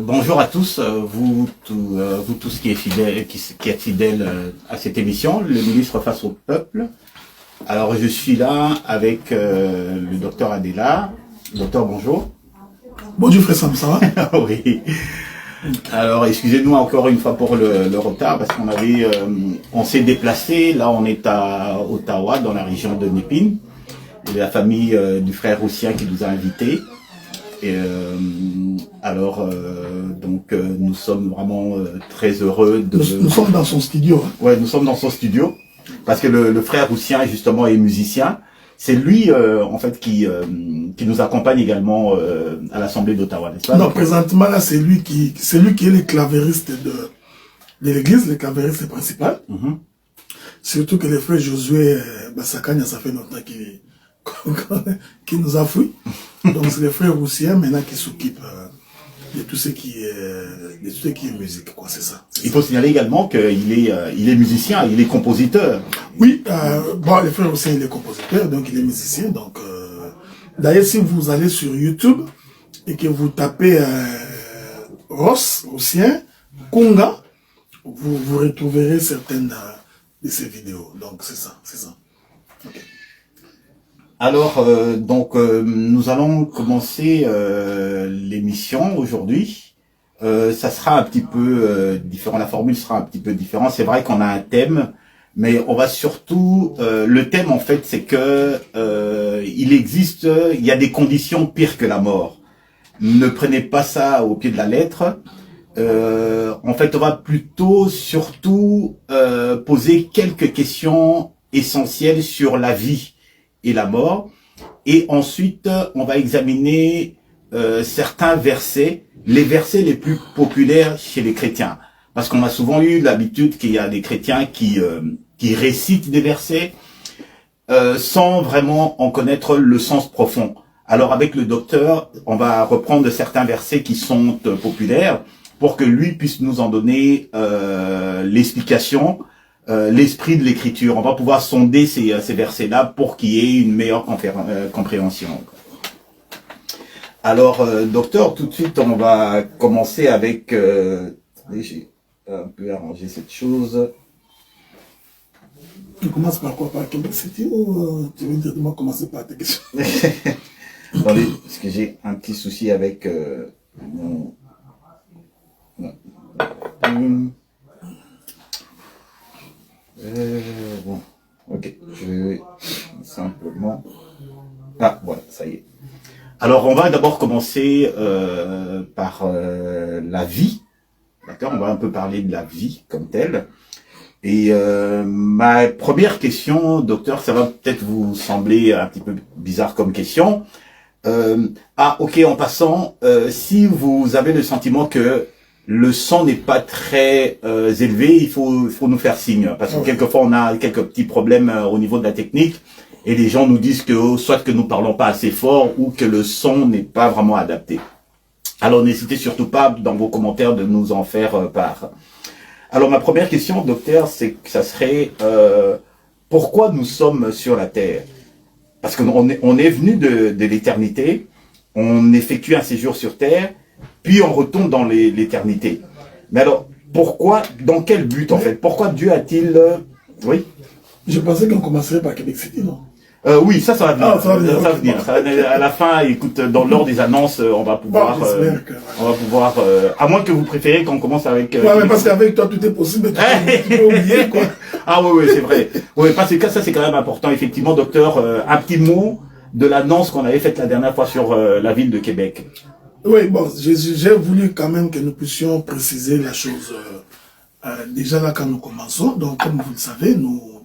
Bonjour à tous, vous tous qui êtes fidèles à cette émission, le ministre face au peuple. Alors je suis là avec le docteur Adela. Docteur, bonjour. Bonjour frère Sam, ça va? Oui. Alors excusez-nous encore une fois pour le retard parce qu'on on s'est déplacé. Là on est à Ottawa, dans la région de Nipin. Il y a la famille du frère Roussien qui nous a invités. Et donc nous sommes vraiment très heureux de... Nous sommes dans son studio. Hein. Ouais, nous sommes dans son studio parce que le frère Roussien justement est musicien. C'est lui en fait qui nous accompagne également à l'Assemblée d'Ottawa, n'est-ce pas? Non, présentement là c'est lui qui est le clavériste de l'église, le clavériste principal. Mm-hmm. Surtout que le frère Josué Bassakanya, ça fait longtemps qu'il nous a fui. Donc c'est le frère Roussien maintenant qui s'occupe de tout ce qui est musique, quoi, c'est ça. Il faut signaler également qu'il est musicien, il est compositeur. Oui, bon, le frère Roussien il est compositeur, donc il est musicien. Donc d'ailleurs si vous allez sur YouTube et que vous tapez Roussien Kunga, vous retrouverez certaines de ces vidéos. Donc c'est ça. Okay. Alors, nous allons commencer l'émission aujourd'hui. Ça sera un petit peu différent, la formule sera un petit peu différente. C'est vrai qu'on a un thème, mais on va surtout... le thème, en fait, c'est que il y a des conditions pires que la mort. Ne prenez pas ça au pied de la lettre. En fait, on va plutôt, surtout, poser quelques questions essentielles sur la vie et la mort, et ensuite on va examiner certains versets, les versets les plus populaires chez les chrétiens, parce qu'on a souvent eu l'habitude qu'il y a des chrétiens qui récitent des versets sans vraiment en connaître le sens profond. Alors avec le docteur, on va reprendre certains versets qui sont populaires pour que lui puisse nous en donner l'explication, l'esprit de l'écriture. On va pouvoir sonder ces versets-là pour qu'il y ait une meilleure compréhension. Alors, docteur, tout de suite, on va commencer avec... j'ai un peu arrangé cette chose. Tu commences par quoi? Par Québec City ou tu veux directement commencer par tes questions? Attendez, parce que j'ai un petit souci avec mon... bon, ok, je vais simplement... Ah, voilà, ça y est. Alors, on va d'abord commencer par la vie, d'accord? On va un peu parler de la vie comme telle. Et ma première question, docteur, ça va peut-être vous sembler un petit peu bizarre comme question. Ok, en passant, si vous avez le sentiment que le son n'est pas très élevé, il faut nous faire signe, parce que quelquefois on a quelques petits problèmes au niveau de la technique et les gens nous disent que soit que nous parlons pas assez fort ou que le son n'est pas vraiment adapté. Alors n'hésitez surtout pas dans vos commentaires de nous en faire part. Alors ma première question, docteur, c'est que ça serait pourquoi nous sommes sur la terre? Parce qu'on est venu de l'éternité, on effectue un séjour sur terre, puis on retourne dans l'éternité. Mais alors, pourquoi, dans quel but en fait? Pourquoi Dieu a-t-il... Oui? Je pensais qu'on commencerait par Québec City, non? Oui, ça va venir. Ah, ça va venir. À la fin, écoute, dans l'ordre des annonces, on va pouvoir... à moins que vous préférez qu'on commence avec... ouais, mais parce qu'avec toi, tout est possible, tu peux oublier, quoi. Ah oui, c'est vrai. Oui, parce que ça, c'est quand même important. Effectivement, docteur, un petit mot de l'annonce qu'on avait faite la dernière fois sur la ville de Québec. Oui, bon, j'ai voulu quand même que nous puissions préciser la chose déjà là quand nous commençons. Donc, comme vous le savez, nous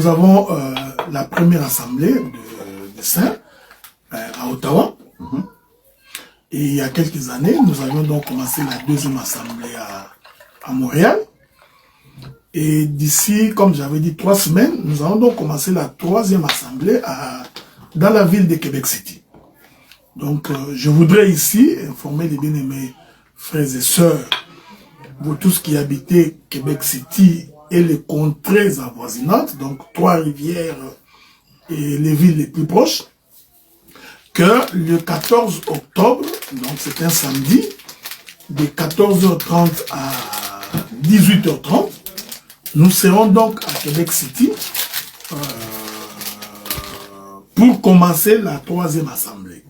avons la première assemblée de saints à Ottawa. Mm-hmm. Et il y a quelques années, nous avions donc commencé la deuxième assemblée à Montréal. Et d'ici, comme j'avais dit, 3 semaines, nous allons donc commencer la troisième assemblée dans la ville de Québec City. Donc, je voudrais ici informer les bien-aimés frères et sœurs, vous tous qui habitez Québec City et les contrées avoisinantes, donc Trois-Rivières et les villes les plus proches, que le 14 octobre, donc c'est un samedi, de 14h30 à 18h30. Nous serons donc à Québec City pour commencer la 3e assemblée.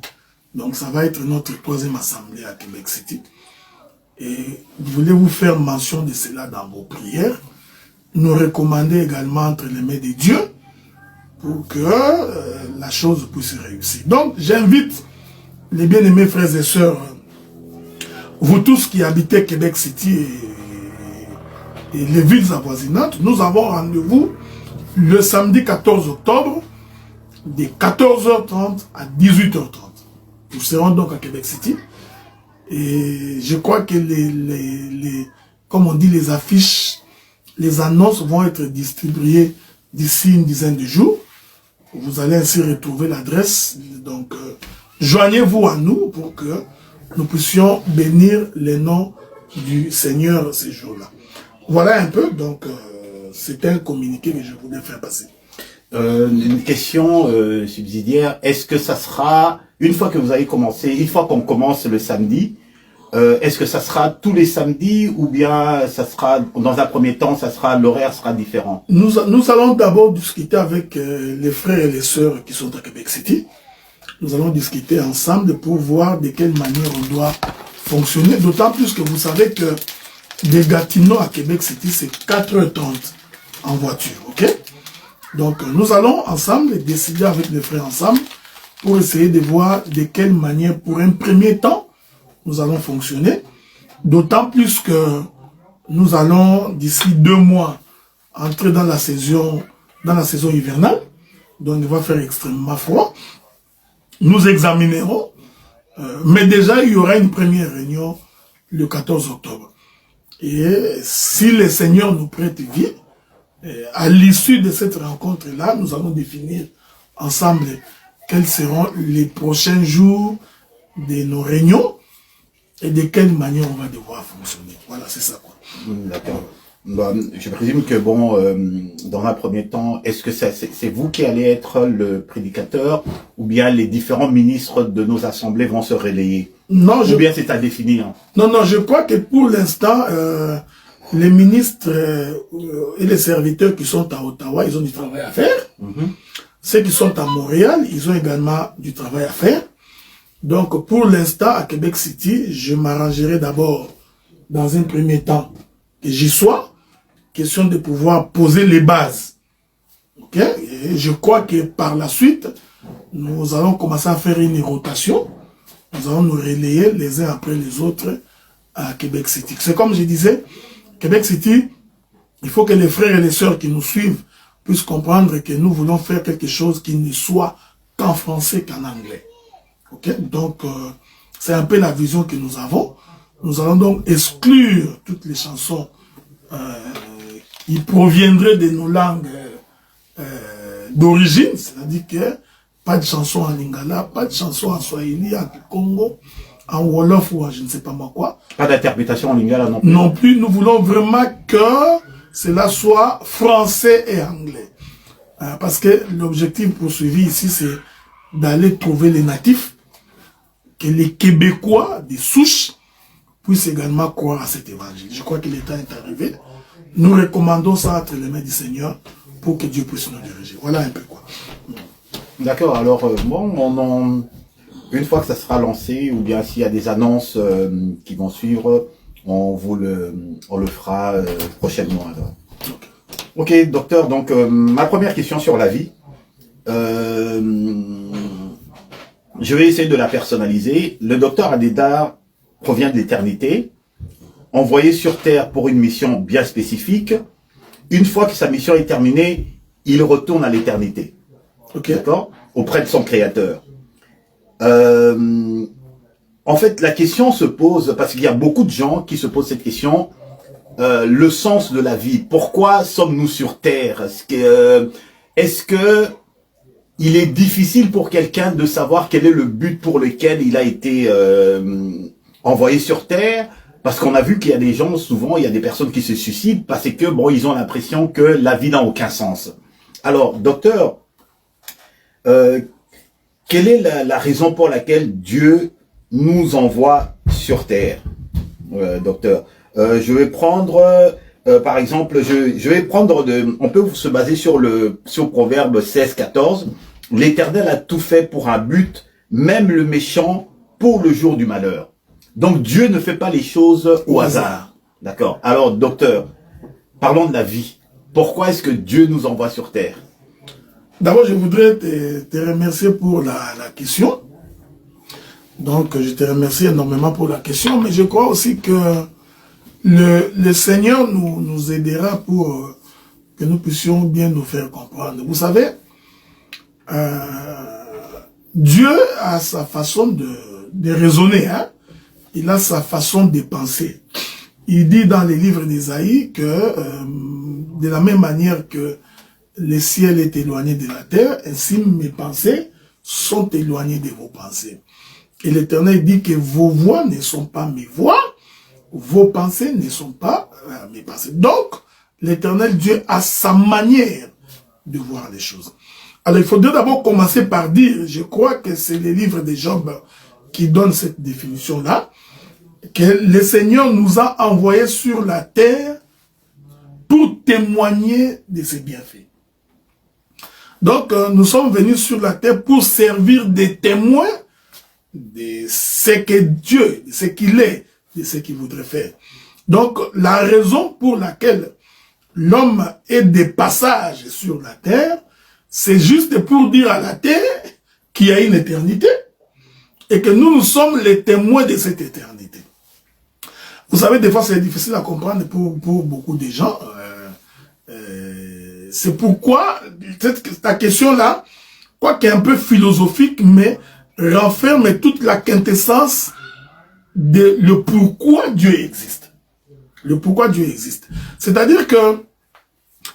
Donc ça va être notre 3e assemblée à Québec City. Et je voulais vous faire mention de cela dans vos prières. Nous recommander également entre les mains de Dieu pour que la chose puisse réussir. Donc j'invite les bien-aimés frères et sœurs, vous tous qui habitez Québec City et les villes avoisinantes, nous avons rendez-vous le samedi 14 octobre de 14h30 à 18h30. Nous serons donc à Québec City. Et je crois que comme on dit, les affiches, les annonces vont être distribuées d'ici une dizaine de jours. Vous allez ainsi retrouver l'adresse. Donc, joignez-vous à nous pour que nous puissions bénir les noms du Seigneur ces jours-là. Voilà un peu, donc c'est un communiqué que je voulais faire passer. Une question subsidiaire, est-ce que ça sera, une fois que vous avez commencé, une fois qu'on commence le samedi, est-ce que ça sera tous les samedis ou bien ça sera, dans un premier temps, l'horaire sera différent? Nous allons d'abord discuter avec les frères et les sœurs qui sont à Québec City. Nous allons discuter ensemble pour voir de quelle manière on doit fonctionner. D'autant plus que vous savez que de Gatineau à Québec City, c'est 4h30 en voiture, ok? Donc nous allons ensemble décider avec les frères ensemble pour essayer de voir de quelle manière, pour un premier temps, nous allons fonctionner. D'autant plus que nous allons, d'ici 2 mois, entrer dans la saison hivernale. Donc il va faire extrêmement froid. Nous examinerons, mais déjà il y aura une première réunion le 14 octobre. Et si le Seigneur nous prête vie, à l'issue de cette rencontre-là, nous allons définir ensemble quels seront les prochains jours de nos réunions et de quelle manière on va devoir fonctionner. Voilà, c'est ça, quoi. D'accord. Bon, je présume que, bon, dans un premier temps, est-ce que c'est vous qui allez être le prédicateur ou bien les différents ministres de nos assemblées vont se relayer? Non, ou bien c'est à définir? Non, je crois que pour l'instant, les ministres et les serviteurs qui sont à Ottawa, ils ont du travail à faire. Ceux qui sont à Montréal, ils ont également du travail à faire. Donc, pour l'instant, à Québec City, je m'arrangerai d'abord, dans un premier temps, que j'y sois. Question de pouvoir poser les bases. Ok? Et je crois que par la suite, nous allons commencer à faire une rotation. Nous allons nous relayer les uns après les autres à Québec City. C'est comme je disais, Québec City, il faut que les frères et les sœurs qui nous suivent puissent comprendre que nous voulons faire quelque chose qui ne soit qu'en français qu'en anglais. Ok? Donc, c'est un peu la vision que nous avons. Nous allons donc exclure toutes les chansons qui proviendraient de nos langues d'origine, c'est-à-dire que pas de chansons en lingala, pas de chansons en swahili, en Congo, en wolof ou en je ne sais pas moi quoi. Pas d'interprétation en lingala non plus. Non plus, nous voulons vraiment que cela soit français et anglais. Parce que l'objectif poursuivi ici, c'est d'aller trouver les natifs, que les Québécois des souches puissent également croire à cet évangile. Je crois que le temps est arrivé. Nous recommandons ça entre les mains du Seigneur pour que Dieu puisse nous diriger. Voilà un peu quoi. D'accord, alors bon, une fois que ça sera lancé, ou bien s'il y a des annonces qui vont suivre, on le fera prochainement. Alors. Ok, docteur, donc ma première question sur la vie, je vais essayer de la personnaliser. Le docteur Adédar provient de l'éternité, envoyé sur Terre pour une mission bien spécifique. Une fois que sa mission est terminée, il retourne à l'éternité. Okay. D'accord? Auprès de son créateur. En fait, la question se pose, parce qu'il y a beaucoup de gens qui se posent cette question, le sens de la vie. Pourquoi sommes-nous sur Terre? Est-ce que il est difficile pour quelqu'un de savoir quel est le but pour lequel il a été envoyé sur Terre? Parce qu'on a vu qu'il y a des gens, souvent, il y a des personnes qui se suicident parce que, bon, ils ont l'impression que la vie n'a aucun sens. Alors, docteur, quelle est la raison pour laquelle Dieu nous envoie sur Terre? docteur. Je vais prendre, par exemple, je vais prendre on peut se baser sur Proverbe 16, 14. L'Éternel a tout fait pour un but, même le méchant pour le jour du malheur. Donc Dieu ne fait pas les choses au hasard. D'accord. Alors, docteur, parlons de la vie. Pourquoi est-ce que Dieu nous envoie sur terre? D'abord, je voudrais te remercier pour la question. Donc, je te remercie énormément pour la question, mais je crois aussi que le Seigneur nous aidera pour que nous puissions bien nous faire comprendre. Vous savez, Dieu a sa façon de raisonner, hein? Il a sa façon de penser. Il dit dans les livres d'Ésaïe que de la même manière que le ciel est éloigné de la terre, ainsi mes pensées sont éloignées de vos pensées. Et l'Éternel dit que vos voix ne sont pas mes voix, vos pensées ne sont pas mes pensées. Donc, l'Éternel Dieu a sa manière de voir les choses. Alors, il faudrait d'abord commencer par dire, je crois que c'est les livres de Job qui donnent cette définition-là, que le Seigneur nous a envoyés sur la terre pour témoigner de ses bienfaits. Donc, nous sommes venus sur la terre pour servir des témoins de ce que Dieu, de ce qu'il est, de ce qu'il voudrait faire. Donc, la raison pour laquelle l'homme est de passage sur la terre, c'est juste pour dire à la terre qu'il y a une éternité et que nous sommes les témoins de cette éternité. Vous savez, des fois, c'est difficile à comprendre pour beaucoup de gens. C'est pourquoi ta question-là, quoique un peu philosophique, mais renferme toute la quintessence de le pourquoi Dieu existe. Le pourquoi Dieu existe. C'est-à-dire que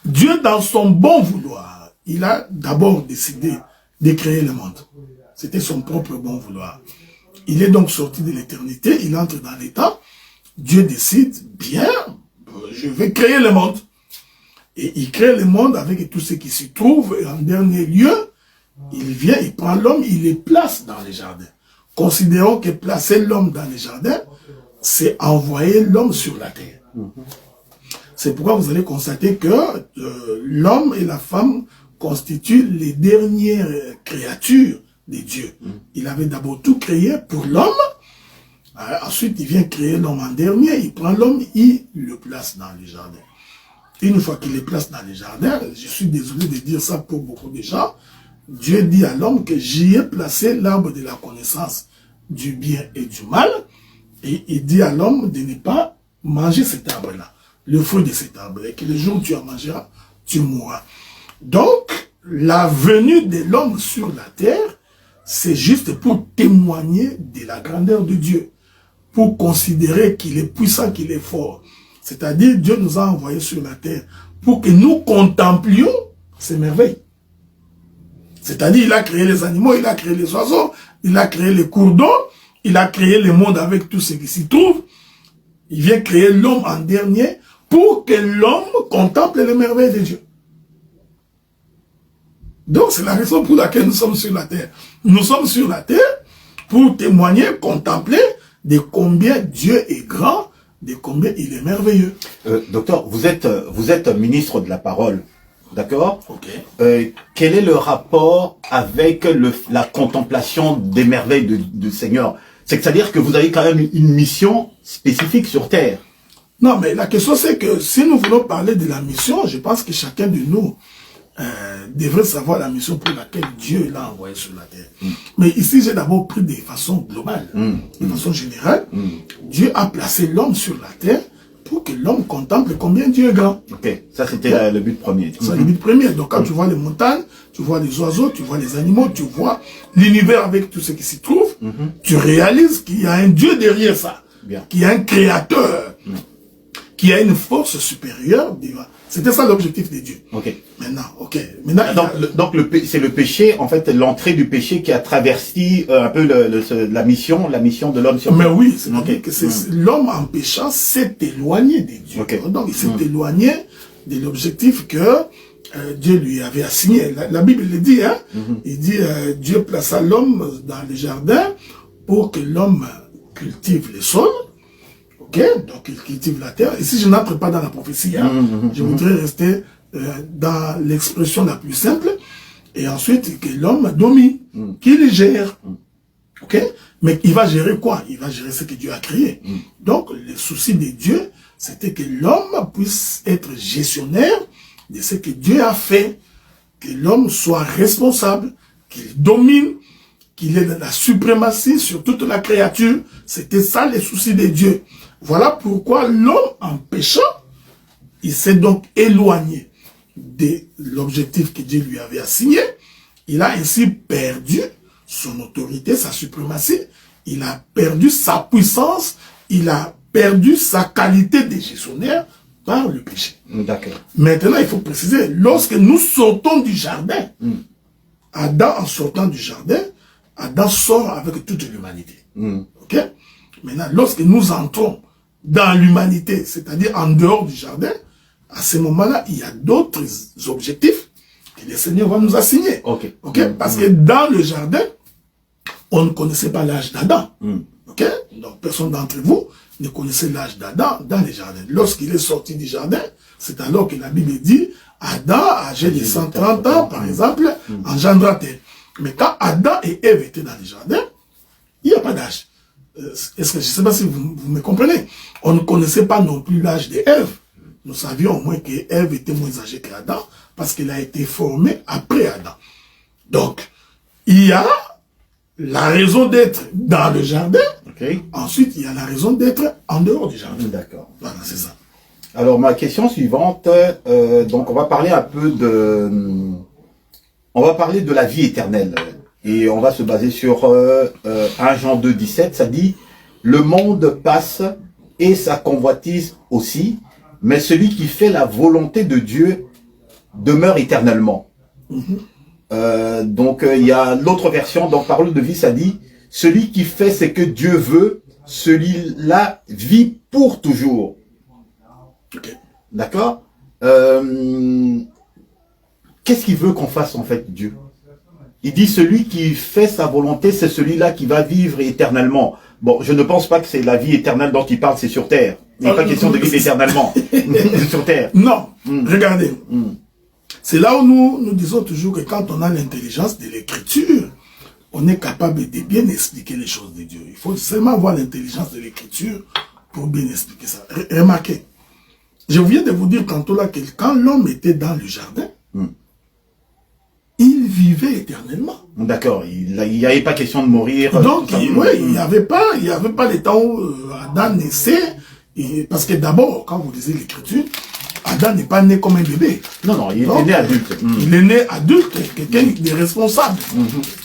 Dieu, dans son bon vouloir, il a d'abord décidé de créer le monde. C'était son propre bon vouloir. Il est donc sorti de l'éternité, il entre dans l'état. Dieu décide, bien, je vais créer le monde. Et il crée le monde avec tout ce qui s'y trouve. Et en dernier lieu, il vient, il prend l'homme, il les place dans les jardins. Considérons que placer l'homme dans les jardins, c'est envoyer l'homme sur la terre. C'est pourquoi vous allez constater que l'homme et la femme constituent les dernières créatures de Dieu. Il avait d'abord tout créé pour l'homme. Ensuite, il vient créer l'homme en dernier. Il prend l'homme, il le place dans les jardins. Une fois qu'il les place dans les jardins, je suis désolé de dire ça pour beaucoup de gens, Dieu dit à l'homme que j'y ai placé l'arbre de la connaissance du bien et du mal, et il dit à l'homme de ne pas manger cet arbre-là, le fruit de cet arbre, et que le jour où tu en mangeras, tu mourras. Donc, la venue de l'homme sur la terre, c'est juste pour témoigner de la grandeur de Dieu, pour considérer qu'il est puissant, qu'il est fort. C'est-à-dire, Dieu nous a envoyés sur la terre pour que nous contemplions ces merveilles. C'est-à-dire, il a créé les animaux, il a créé les oiseaux, il a créé les cours d'eau, il a créé le monde avec tout ce qui s'y trouve. Il vient créer l'homme en dernier pour que l'homme contemple les merveilles de Dieu. Donc, c'est la raison pour laquelle nous sommes sur la terre. Nous sommes sur la terre pour témoigner, contempler de combien Dieu est grand, de combien il est merveilleux. Docteur, vous êtes ministre de la parole, d'accord? Ok. Quel est le rapport avec la contemplation des merveilles du Seigneur? C'est-à-dire que vous avez quand même une mission spécifique sur terre. Non, mais la question c'est que si nous voulons parler de la mission, je pense que chacun de nous devrait savoir la mission pour laquelle Dieu l'a envoyé sur la terre. Mais ici, j'ai d'abord pris de façon globale, de façon générale. Dieu a placé l'homme sur la terre pour que l'homme contemple combien Dieu est grand. Ok, ça c'était le but premier. C'est le but premier. Donc quand tu vois les montagnes, tu vois les oiseaux, tu vois les animaux, tu vois l'univers avec tout ce qui s'y trouve, tu réalises qu'il y a un Dieu derrière ça, qu'il y a un créateur, qu'il y a une force supérieure. C'était ça l'objectif de Dieu. Ok. Maintenant, donc c'est le péché, en fait, l'entrée du péché qui a traversé un peu la mission de l'homme sur terre. Mais oui, c'est que l'homme en péchant s'est éloigné de Dieu. Donc il s'est éloigné de l'objectif que Dieu lui avait assigné. La Bible le dit, hein. Il dit Dieu plaça l'homme dans le jardin pour que l'homme cultive le sol. Ok, donc il cultive la terre. Et si je n'entre pas dans la prophétie, hein, je voudrais rester dans l'expression la plus simple. Et ensuite, que l'homme domine, qu'il gère. Ok, mais il va gérer quoi? Il va gérer ce que Dieu a créé. Donc, le souci de Dieu, c'était que l'homme puisse être gestionnaire de ce que Dieu a fait, que l'homme soit responsable, qu'il domine, qu'il ait de la suprématie sur toute la créature. C'était ça les soucis de Dieu. Voilà pourquoi l'homme, en péchant, il s'est donc éloigné de l'objectif que Dieu lui avait assigné. Il a ainsi perdu son autorité, sa suprématie. Il a perdu sa puissance. Il a perdu sa qualité de gestionnaire par le péché. D'accord. Maintenant, il faut préciser, lorsque nous sortons du jardin, Adam, en sortant du jardin, Adam sort avec toute l'humanité. Ok? Maintenant, lorsque nous entrons dans l'humanité, c'est-à-dire en dehors du jardin, à ce moment-là, il y a d'autres objectifs que le Seigneur va nous assigner. Ok. Parce que dans le jardin, on ne connaissait pas l'âge d'Adam. Ok? Donc, personne d'entre vous ne connaissait l'âge d'Adam dans les jardins. Lorsqu'il est sorti du jardin, c'est alors que la Bible dit, Adam, âgé de 130 ans, par exemple, engendra terre. Mais quand Adam et Ève étaient dans le jardin, il n'y a pas d'âge. Est-ce que je ne sais pas si vous me comprenez? On ne connaissait pas non plus l'âge d'Ève. Nous savions au moins qu'Ève était moins âgée qu'Adam parce qu'elle a été formée après Adam. Donc, il y a la raison d'être dans le jardin. Ensuite, il y a la raison d'être en dehors du jardin. D'accord. Voilà, c'est ça. Alors, ma question suivante, donc on va parler un peu de... On va parler de la vie éternelle. Et on va se baser sur 1 Jean 2, 17. Ça dit, le monde passe et sa convoitise aussi, mais celui qui fait la volonté de Dieu demeure éternellement. Donc, il y a l'autre version, dans Parole de vie, ça dit, celui qui fait ce que Dieu veut, celui-là vit pour toujours. D'accord? Qu'est-ce qu'il veut qu'on fasse en fait, Dieu? Il dit celui qui fait sa volonté, c'est celui-là qui va vivre éternellement. Bon, je ne pense pas que c'est la vie éternelle dont il parle, c'est sur terre. Il n'est pas question de vivre éternellement sur terre. Non, regardez. C'est là où nous disons toujours que quand on a l'intelligence de l'écriture, on est capable de bien expliquer les choses de Dieu. Il faut seulement avoir l'intelligence de l'écriture pour bien expliquer ça. Remarquez, je viens de vous dire tantôt là que quand l'homme était dans le jardin, il vivait éternellement. D'accord, il n'y avait pas question de mourir. Donc, il n'y avait pas le temps où Adam naissait, parce que d'abord, quand vous lisez l'écriture, Adam n'est pas né comme un bébé. Non, il est né adulte. Il est né adulte, quelqu'un de responsable.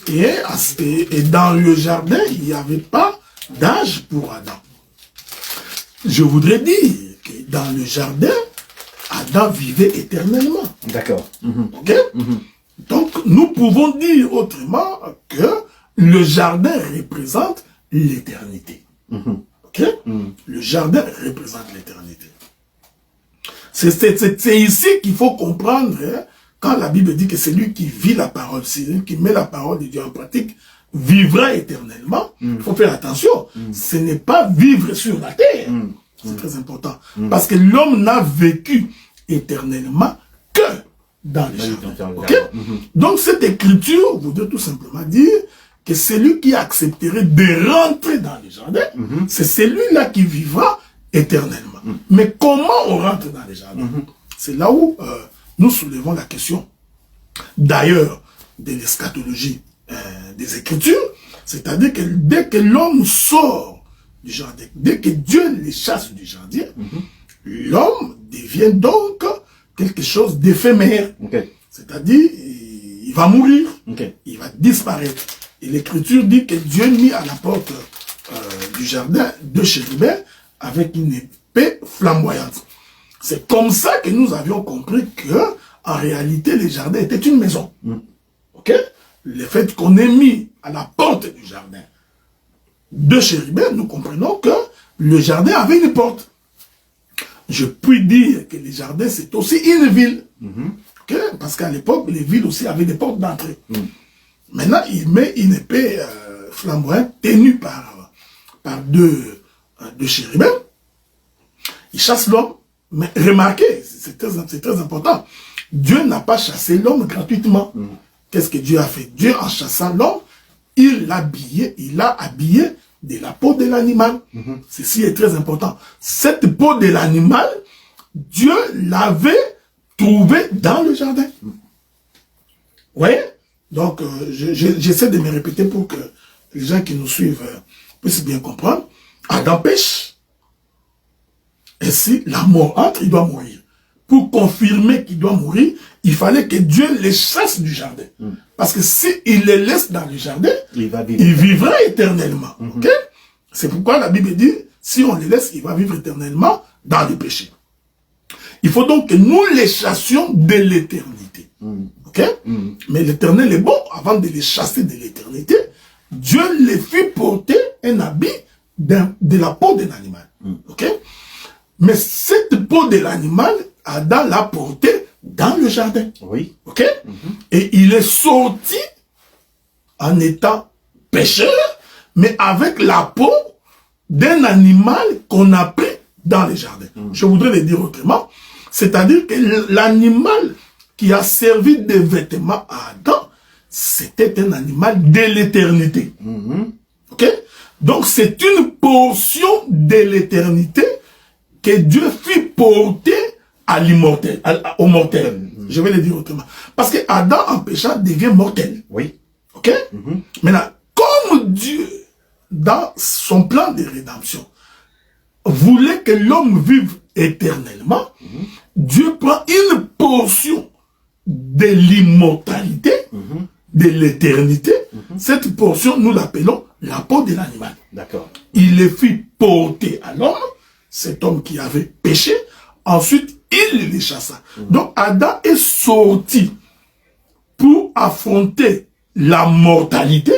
Et dans le jardin, il n'y avait pas d'âge pour Adam. Je voudrais dire que dans le jardin, Adam vivait éternellement. D'accord. Ok? Donc, nous pouvons dire autrement que le jardin représente l'éternité. Ok? Le jardin représente l'éternité. C'est ici qu'il faut comprendre, hein, quand la Bible dit que c'est lui qui vit la parole, c'est lui qui met la parole de Dieu en pratique, vivra éternellement. Il faut faire attention. Ce n'est pas vivre sur la terre. C'est très important. Parce que l'homme n'a vécu éternellement que dans les jardins. Okay? Donc cette écriture voudrait tout simplement dire que celui qui accepterait de rentrer dans les jardins, c'est celui-là qui vivra éternellement. Mais comment on rentre dans les jardins? C'est là où nous soulevons la question, d'ailleurs, de l'eschatologie des Écritures, c'est-à-dire que dès que l'homme sort du jardin, dès que Dieu les chasse du jardin, l'homme devient donc quelque chose d'éphémère. C'est-à-dire, il va mourir, il va disparaître. Et l'Écriture dit que Dieu mit à la porte du jardin 2 chérubins avec une épée flamboyante. C'est comme ça que nous avions compris que, en réalité, les jardins étaient une maison. Ok? Le fait qu'on ait mis à la porte du jardin 2 chérubins, nous comprenons que le jardin avait une porte. Je puis dire que les jardins, c'est aussi une ville. Okay? Parce qu'à l'époque, les villes aussi avaient des portes d'entrée. Maintenant, il met une épée flamboyante tenue par deux chérubins. il chasse l'homme, mais remarquez, c'est très important, Dieu n'a pas chassé l'homme gratuitement. Qu'est-ce que Dieu a fait? Dieu, en chassant l'homme, il l'a habillé de la peau de l'animal. Ceci est très important. Cette peau de l'animal, Dieu l'avait trouvée dans le jardin. Vous voyez? Donc, j'essaie de me répéter pour que les gens qui nous suivent puissent bien comprendre. Adam pêche. Et si la mort entre, il doit mourir. Pour confirmer qu'il doit mourir, il fallait que Dieu les chasse du jardin. Parce que s'il les laisse dans le jardin, il vivra éternellement. Okay? C'est pourquoi la Bible dit, si on les laisse, il va vivre éternellement dans le péché. Il faut donc que nous les chassions de l'éternité. Okay? Mais l'éternel est bon. Avant de les chasser de l'éternité, Dieu les fit porter un habit de la peau d'un animal. Okay? Mais cette peau de l'animal, Adam l'a portée dans le jardin. Oui. Ok? Et il est sorti en étant pécheur, mais avec la peau d'un animal qu'on a pris dans le jardin. Je voudrais le dire autrement. C'est-à-dire que l'animal qui a servi de vêtement à Adam, c'était un animal de l'éternité. Ok? Donc c'est une portion de l'éternité que Dieu fit porter à l'immortel, au mortel. Je vais le dire autrement. Parce que Adam, en péchant, devient mortel. Oui. Ok? Maintenant, comme Dieu, dans son plan de rédemption, voulait que l'homme vive éternellement, Dieu prend une portion de l'immortalité, de l'éternité. Cette portion, nous l'appelons la peau de l'animal. D'accord. Il les fit porter à l'homme, cet homme qui avait péché. Ensuite, il les chassa. Donc, Adam est sorti pour affronter la mortalité,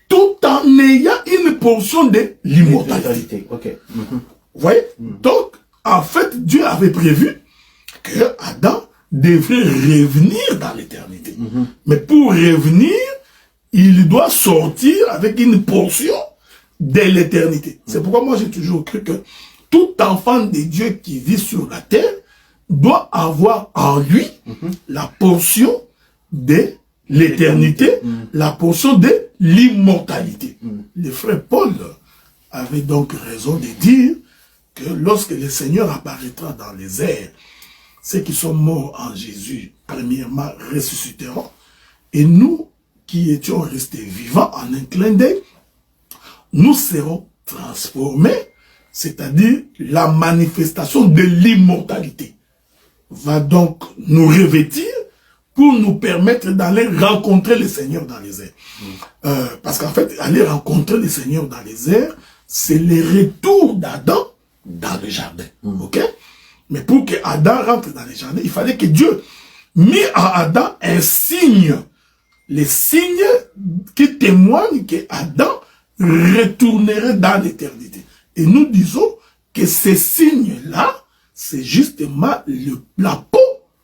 tout en ayant une portion de l'immortalité. Okay. Vous voyez? Donc, en fait, Dieu avait prévu que Adam devrait revenir dans l'éternité. Mais pour revenir, il doit sortir avec une portion de l'éternité. C'est pourquoi moi j'ai toujours cru que tout enfant de Dieu qui vit sur la terre doit avoir en lui la portion de l'éternité, la portion de l'immortalité. Le frère Paul avait donc raison de dire que lorsque le Seigneur apparaîtra dans les airs, ceux qui sont morts en Jésus, premièrement, ressusciteront, et nous qui étions restés vivants en un clin d'œil, nous serons transformés, c'est-à-dire la manifestation de l'immortalité va donc nous revêtir pour nous permettre d'aller rencontrer le Seigneur dans les airs. Parce qu'en fait, aller rencontrer le Seigneur dans les airs, c'est le retour d'Adam dans le jardin. Ok? Mais pour que Adam rentre dans le jardin, il fallait que Dieu mit à Adam un signe. Les signes qui témoignent que Adam retournerait dans l'éternité. Et nous disons que ces signes-là, c'est justement la peau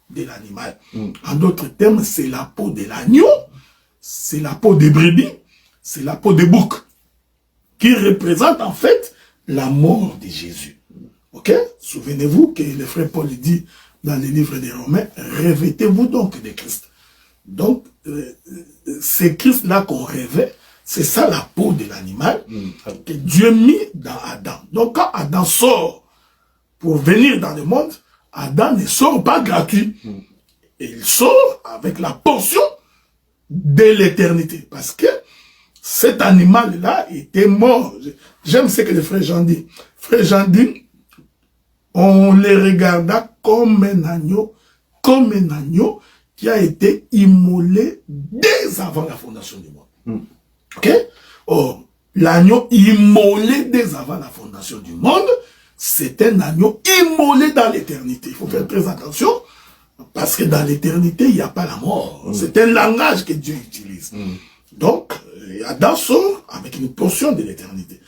de l'animal. En d'autres termes, c'est la peau de l'agneau, c'est la peau des brebis, c'est la peau des boucs, qui représente en fait la mort de Jésus. Ok? Souvenez-vous que le frère Paul dit dans le livre des Romains, revêtez-vous donc de Christ. Donc, c'est Christ-là qu'on rêvait, c'est ça la peau de l'animal que Dieu mit dans Adam. Donc, quand Adam sort pour venir dans le monde, Adam ne sort pas gratuit. Et il sort avec la portion de l'éternité. Parce que cet animal-là était mort. J'aime ce que le frère Jean dit. Frère Jean dit, on les regarda comme un agneau qui a été immolé dès avant la fondation du monde. Ok? Or, l'agneau immolé dès avant la fondation du monde, c'est un agneau immolé dans l'éternité. Il faut faire très attention, parce que dans l'éternité, il n'y a pas la mort. C'est un langage que Dieu utilise. Donc, Adam sort avec une portion de l'éternité.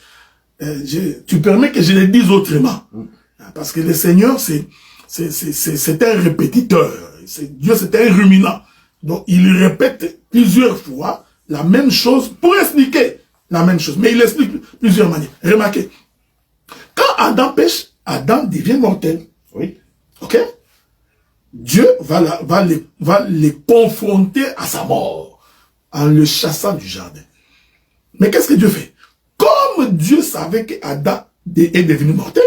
Tu permets que je le dise autrement. Parce que le Seigneur, c'est un répétiteur. Dieu, c'est un ruminant. Donc, il répète plusieurs fois la même chose pour expliquer la même chose. Mais il explique plusieurs manières. Remarquez, quand Adam pêche, Adam devient mortel. Oui. Ok? Dieu va les confronter à sa mort en le chassant du jardin. Mais qu'est-ce que Dieu fait? Comme Dieu savait qu'Adam est devenu mortel,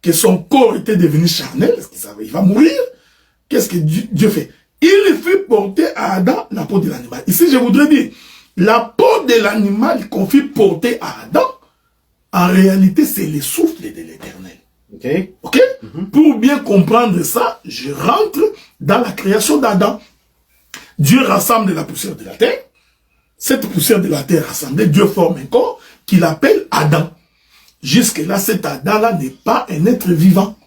que son corps était devenu charnel, parce qu'il savait qu'il va mourir, qu'est-ce que Dieu fait? Il fait porter à Adam la peau de l'animal. Ici, je voudrais dire, la peau de l'animal qu'on fait porter à Adam, en réalité, c'est le souffle de l'Éternel. Ok. Ok? Pour bien comprendre ça, je rentre dans la création d'Adam. Dieu rassemble la poussière de la terre. Cette poussière de la terre rassemblée, Dieu forme un corps qu'il appelle Adam. Jusque-là, cet Adam-là n'est pas un être vivant.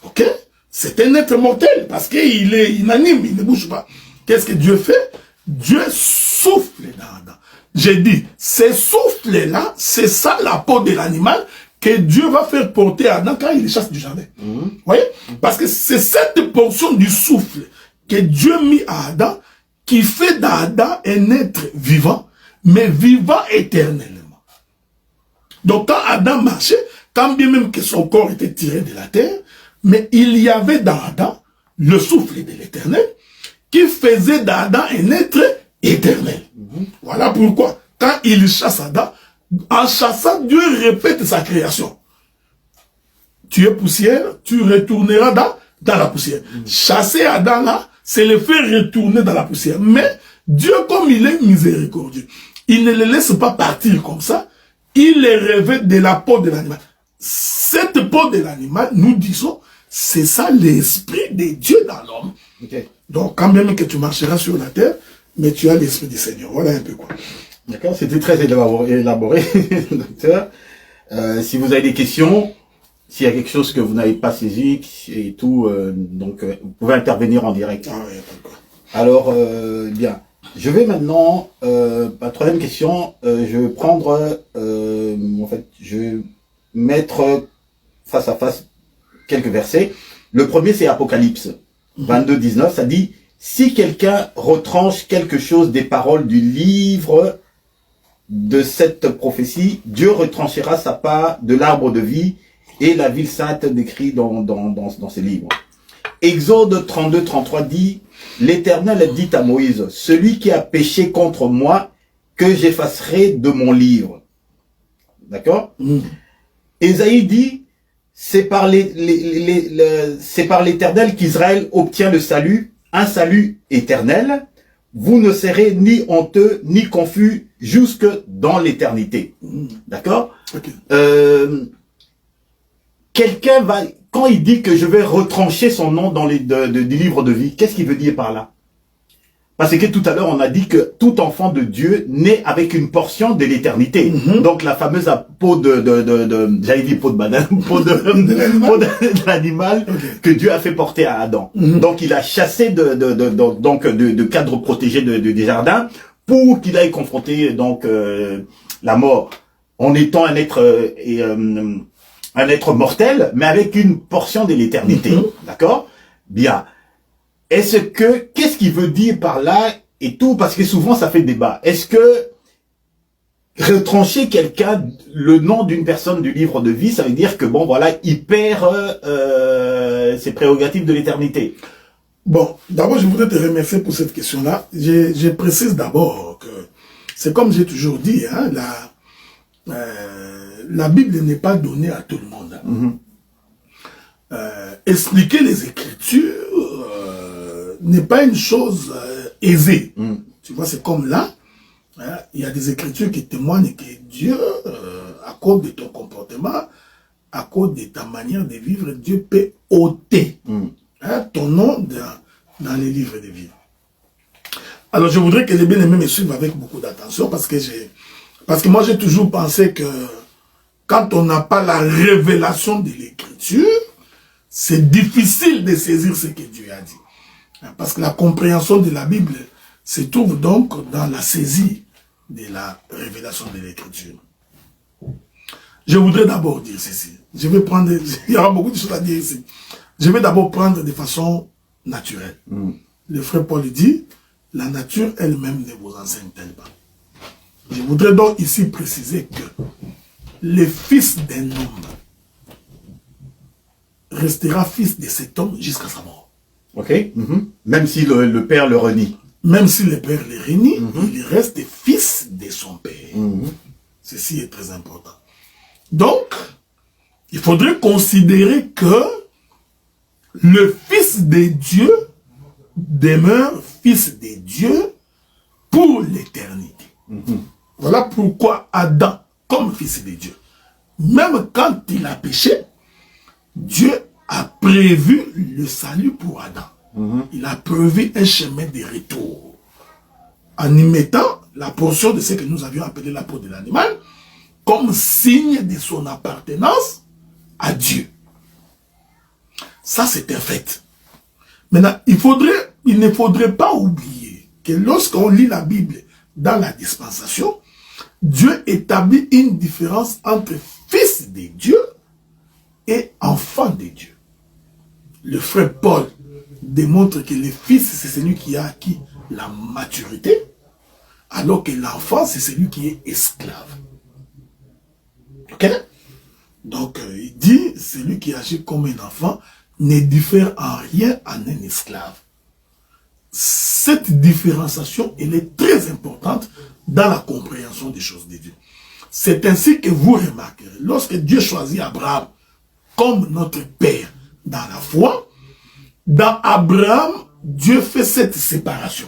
Ok? C'est un être mortel parce qu'il est inanime, il ne bouge pas. Qu'est-ce que Dieu fait? Dieu souffle dans Adam. J'ai dit, ces souffles-là, c'est ça la peau de l'animal que Dieu va faire porter à Adam quand il les chasse du jardin. Vous voyez? Parce que c'est cette portion du souffle que Dieu mit à Adam qui fait d'Adam un être vivant, mais vivant éternellement. Donc quand Adam marchait, quand bien même que son corps était tiré de la terre, mais il y avait dans Adam le souffle de l'Éternel qui faisait d'Adam un être éternel. Voilà pourquoi, quand il chasse Adam, en chassant, Dieu répète sa création. Tu es poussière, tu retourneras dans la poussière. Chasser Adam là, c'est le faire retourner dans la poussière. Mais Dieu, comme il est miséricordieux, il ne les laisse pas partir comme ça, il les revêt de la peau de l'animal. Cette peau de l'animal, nous disons, c'est ça l'esprit de Dieu dans l'homme. Okay. Donc, quand même que tu marcheras sur la terre, mais tu as l'esprit du Seigneur. Voilà un peu quoi. D'accord, c'était très élaboré, docteur. Si vous avez des questions, s'il y a quelque chose que vous n'avez pas saisi et tout, vous pouvez intervenir en direct. Ah oui, pas quoi. Alors, bien. Je vais maintenant, la troisième question, je vais prendre, je vais mettre face à face quelques versets. Le premier, c'est Apocalypse 22, 19, ça dit, si quelqu'un retranche quelque chose des paroles du livre de cette prophétie, Dieu retranchera sa part de l'arbre de vie et la ville sainte décrit dans ces livres. Exode 32, 33 dit, l'Éternel dit à Moïse, celui qui a péché contre moi, que j'effacerai de mon livre. D'accord? Ésaïe dit, c'est par l'Éternel qu'Israël obtient le salut, un salut éternel. Vous ne serez ni honteux, ni confus, jusque dans l'éternité. D'accord? Okay. Quelqu'un va, quand il dit que je vais retrancher son nom dans du livre de vie, qu'est-ce qu'il veut dire par là? Parce que tout à l'heure, on a dit que tout enfant de Dieu naît avec une portion de l'éternité. Donc, la fameuse peau j'allais dire peau de banane, peau de l'animal que Dieu a fait porter à Adam. Donc, il a chassé de cadre protégé des jardins pour qu'il aille confronter, la mort. En étant un être mortel, mais avec une portion de l'éternité. D'accord? Bien. Qu'est-ce qu'il veut dire par là et tout? Parce que souvent, ça fait débat. Est-ce que retrancher quelqu'un, le nom d'une personne du livre de vie, ça veut dire que, bon, voilà, il perd ses prérogatives de l'éternité? Bon, d'abord, je voudrais te remercier pour cette question-là. Je précise d'abord que c'est comme j'ai toujours dit, hein, la Bible n'est pas donnée à tout le monde. Expliquer les Écritures n'est pas une chose aisée. Tu vois, c'est comme là, hein, il y a des Écritures qui témoignent que Dieu, à cause de ton comportement, à cause de ta manière de vivre, Dieu peut ôter ton nom dans les livres de vie. Alors, je voudrais que les bien-aimés me suivent avec beaucoup d'attention parce que moi, j'ai toujours pensé que quand on n'a pas la révélation de l'Écriture, c'est difficile de saisir ce que Dieu a dit. Parce que la compréhension de la Bible se trouve donc dans la saisie de la révélation de l'Écriture. Je voudrais d'abord dire ceci. Il y aura beaucoup de choses à dire ici. Je vais d'abord prendre de façon naturelle. Le frère Paul dit, la nature elle-même ne vous enseigne-t-elle pas? Je voudrais donc ici préciser que les fils d'un homme restera fils de cet homme jusqu'à sa mort. Ok. Même si le père le renie. Même si le père le renie, il reste fils de son père. Ceci est très important. Donc, il faudrait considérer que le Fils de Dieu demeure Fils de Dieu pour l'éternité. Voilà pourquoi Adam, comme Fils de Dieu, même quand il a péché, Dieu a prévu le salut pour Adam. Il a prévu un chemin de retour en y mettant la portion de ce que nous avions appelé la peau de l'animal comme signe de son appartenance à Dieu. Ça, c'est un fait. Maintenant, il ne faudrait pas oublier que lorsqu'on lit la Bible dans la dispensation, Dieu établit une différence entre fils de Dieu et enfant de Dieu. Le frère Paul démontre que le fils, c'est celui qui a acquis la maturité, alors que l'enfant, c'est celui qui est esclave. Ok? Donc, il dit, celui qui agit comme un enfant ne diffère en rien en un esclave. Cette différenciation, elle est très importante dans la compréhension des choses de Dieu. C'est ainsi que vous remarquerez, lorsque Dieu choisit Abraham comme notre père dans la foi, dans Abraham, Dieu fait cette séparation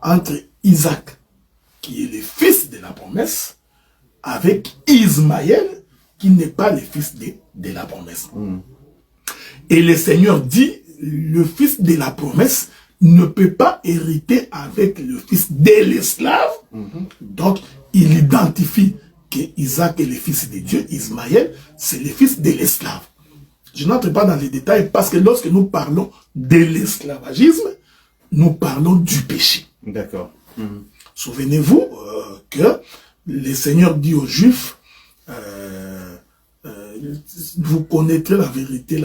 entre Isaac, qui est le fils de la promesse, avec Ismaël, qui n'est pas le fils de la promesse. Et le Seigneur dit, le fils de la promesse ne peut pas hériter avec le fils de l'esclave. Donc, il identifie que Isaac est le fils de Dieu, Ismaël, c'est le fils de l'esclave. Je n'entre pas dans les détails parce que lorsque nous parlons de l'esclavagisme, nous parlons du péché. D'accord. Souvenez-vous que le Seigneur dit aux Juifs, vous connaîtrez la vérité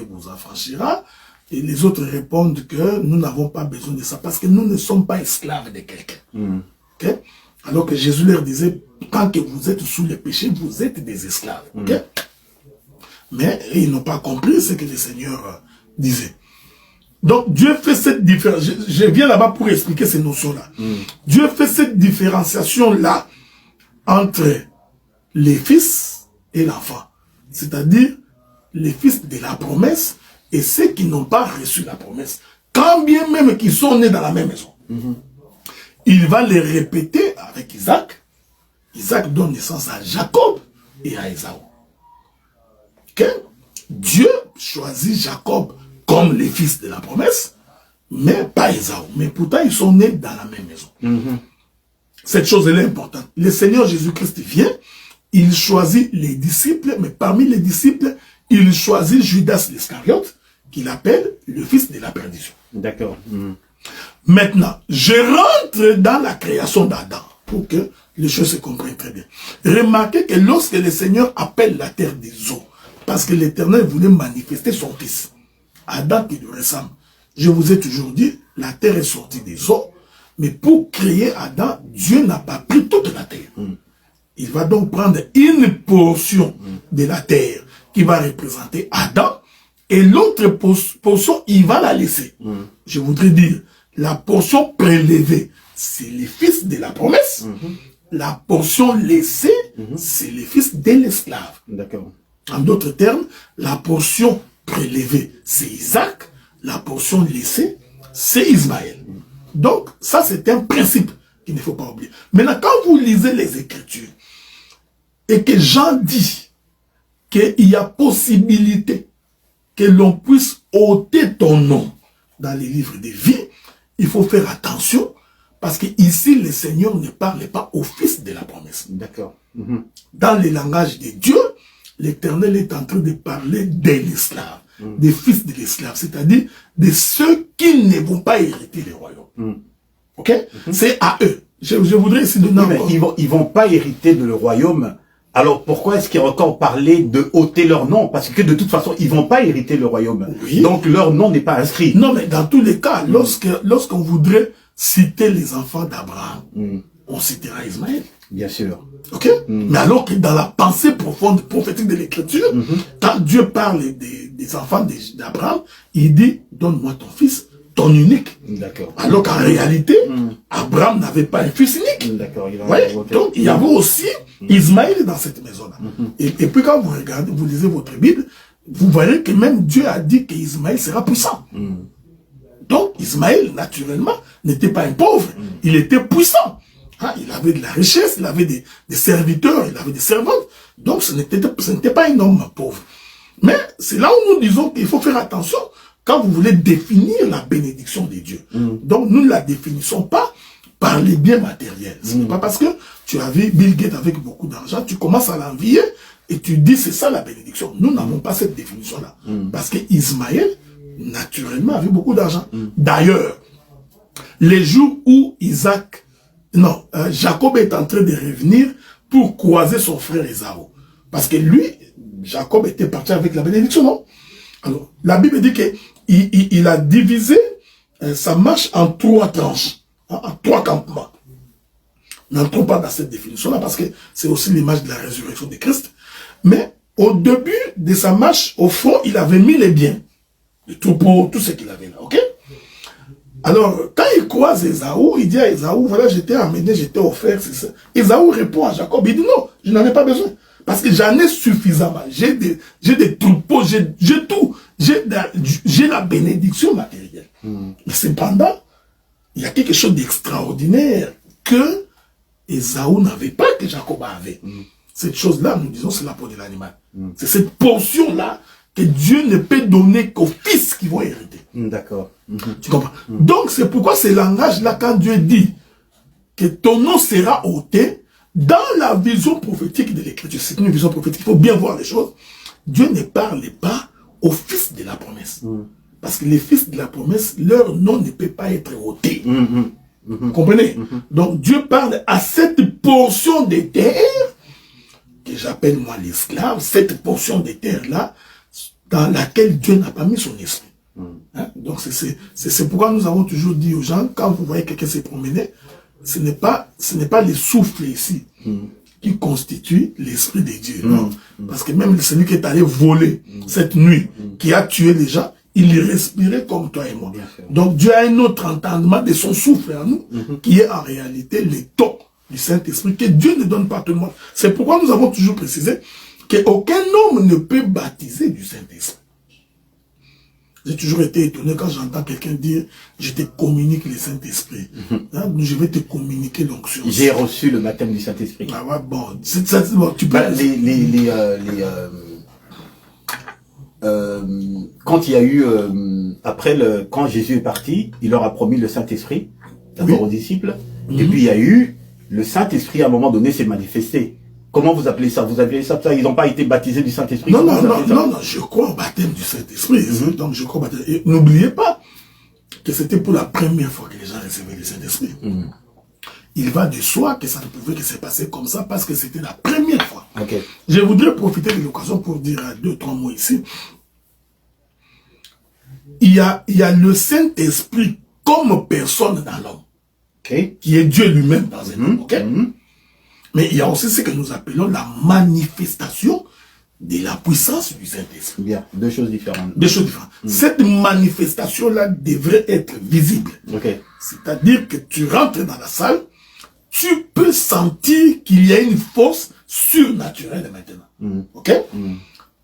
vous affranchira. Et les autres répondent que nous n'avons pas besoin de ça parce que nous ne sommes pas esclaves de quelqu'un. Okay? Alors que Jésus leur disait, tant que vous êtes sous le péché, vous êtes des esclaves. Okay? Mais ils n'ont pas compris ce que le Seigneur disait. Donc Dieu fait cette différence. Je viens là-bas pour expliquer ces notions-là. Dieu fait cette différenciation-là entre les fils et l'enfant. C'est-à-dire les fils de la promesse et ceux qui n'ont pas reçu la promesse. Quand bien même qu'ils sont nés dans la même maison. Il va les répéter avec Isaac. Isaac donne naissance à Jacob et à Ésaü. Okay? Dieu choisit Jacob comme les fils de la promesse, mais pas Ésaü. Mais pourtant, ils sont nés dans la même maison. Cette chose elle est importante. Le Seigneur Jésus-Christ vient, il choisit les disciples, mais parmi les disciples, il choisit Judas l'Iscariote, qu'il appelle le fils de la perdition. D'accord. Maintenant, je rentre dans la création d'Adam, pour que les choses se comprennent très bien. Remarquez que lorsque le Seigneur appelle la terre des eaux, parce que l'Éternel voulait manifester son fils, Adam qui lui ressemble. Je vous ai toujours dit, la terre est sortie des eaux, mais pour créer Adam, Dieu n'a pas pris toute la terre. Il va donc prendre une portion de la terre qui va représenter Adam, et l'autre portion, il va la laisser. Je voudrais dire, la portion prélevée, c'est les fils de la promesse. La portion laissée, c'est les fils de l'esclave. D'accord. En d'autres termes, la portion prélevée, c'est Isaac. La portion laissée, c'est Ismaël. Donc, ça, c'est un principe qu'il ne faut pas oublier. Maintenant, quand vous lisez les Écritures, et que Jean dit qu'il y a possibilité que l'on puisse ôter ton nom dans les livres de vie, il faut faire attention, parce que ici, le Seigneur ne parle pas au fils de la promesse. D'accord. Dans le langage de Dieu, l'Éternel est en train de parler de l'esclave, des fils de l'esclave, c'est-à-dire de ceux qui ne vont pas hériter le royaume. Ok? C'est à eux. Je voudrais ici donner encore... Ils vont pas hériter de le royaume. Alors pourquoi est-ce qu'il y a encore parlé de ôter leur nom? Parce que de toute façon, ils vont pas hériter le royaume. Oui. Donc leur nom n'est pas inscrit. Non, mais dans tous les cas, lorsqu'on voudrait citer les enfants d'Abraham, on citera Ismaël. Bien sûr. Ok? Mais alors que dans la pensée profonde, prophétique de l'écriture, quand Dieu parle des enfants d'Abraham, il dit, donne-moi ton fils, ton unique. D'accord. Alors qu'en réalité, Abraham n'avait pas un fils unique. D'accord. Donc, il y avait aussi Ismaël dans cette maison-là. Et puis, quand vous regardez, vous lisez votre Bible, vous verrez que même Dieu a dit qu'Ismaël sera puissant. Donc, Ismaël, naturellement, n'était pas un pauvre. Il était puissant. Hein, il avait de la richesse, il avait des serviteurs, il avait des servantes. Donc, ce n'était pas un homme pauvre. Mais c'est là où nous disons qu'il faut faire attention quand vous voulez définir la bénédiction de Dieu. Donc, nous ne la définissons pas par les biens matériels. Ce n'est pas parce que tu as vu Bill Gates avec beaucoup d'argent, tu commences à l'envier et tu dis c'est ça la bénédiction. Nous n'avons pas cette définition-là. Parce que Ismaël, naturellement, avait beaucoup d'argent. D'ailleurs, les jours où Jacob est en train de revenir pour croiser son frère Ésaü. Parce que lui, Jacob était parti avec la bénédiction, non? Alors, la Bible dit qu'il a divisé sa marche en 3 tranches, en 3 campements. N'entrons pas dans cette définition-là parce que c'est aussi l'image de la résurrection de Christ. Mais au début de sa marche, au fond, il avait mis les biens, le troupeau, tout ce qu'il avait là, ok? Alors, quand il croise Ésaü, il dit à Ésaü, voilà, j'étais amené, j'étais offert, c'est ça. Ésaü répond à Jacob, il dit non, je n'en ai pas besoin. Parce que j'en ai suffisamment. J'ai des troupeaux, j'ai tout. J'ai la bénédiction matérielle. Mais cependant, il y a quelque chose d'extraordinaire que Ésaü n'avait pas, que Jacob avait. Cette chose-là, nous disons, c'est la peau de l'animal. C'est cette portion-là que Dieu ne peut donner qu'aux fils qui vont hériter. D'accord. Tu comprends? Donc, c'est pourquoi ce langage-là, quand Dieu dit que ton nom sera ôté, dans la vision prophétique de l'écriture, c'est une vision prophétique, il faut bien voir les choses, Dieu ne parle pas aux fils de la promesse. Parce que les fils de la promesse, leur nom ne peut pas être ôté. Vous comprenez? Donc, Dieu parle à cette portion de terre, que j'appelle moi l'esclave, cette portion de terre-là, dans laquelle Dieu n'a pas mis son esprit. Hein? Donc, c'est pourquoi nous avons toujours dit aux gens, quand vous voyez quelqu'un se promener, ce n'est pas les souffles ici qui constituent l'esprit de Dieu. Non. Parce que même celui qui est allé voler cette nuit, qui a tué les gens, il respirait comme toi et moi. Donc Dieu a un autre entendement de son souffle en nous, qui est en réalité le ton du Saint-Esprit, que Dieu ne donne pas à tout le monde. C'est pourquoi nous avons toujours précisé qu'aucun homme ne peut baptiser du Saint-Esprit. J'ai toujours été étonné quand j'entends quelqu'un dire « Je te communique le Saint-Esprit hein, je vais te communiquer l'onction. » J'ai reçu le baptême du Saint-Esprit. Ah ouais, bon, bon tu peux... Quand il y a eu... quand Jésus est parti, il leur a promis le Saint-Esprit, d'abord aux disciples, et puis il y a eu... Le Saint-Esprit, à un moment donné, s'est manifesté. Comment vous appelez ça? Vous appelez ça? Ils n'ont pas été baptisés du Saint-Esprit? Non, je crois au baptême du Saint-Esprit. Donc, je crois au baptême. Et n'oubliez pas que c'était pour la première fois que les gens recevaient le Saint-Esprit. Il va de soi que ça ne pouvait que se passer comme ça parce que c'était la première fois. Je voudrais profiter de l'occasion pour dire 2-3 mots ici. Il y a le Saint-Esprit comme personne dans l'homme. Qui est Dieu lui-même dans un homme. Mais il y a aussi ce que nous appelons la manifestation de la puissance du Saint-Esprit. Bien, deux choses différentes. Deux choses différentes. Cette manifestation-là devrait être visible. C'est-à-dire que tu rentres dans la salle, tu peux sentir qu'il y a une force surnaturelle maintenant.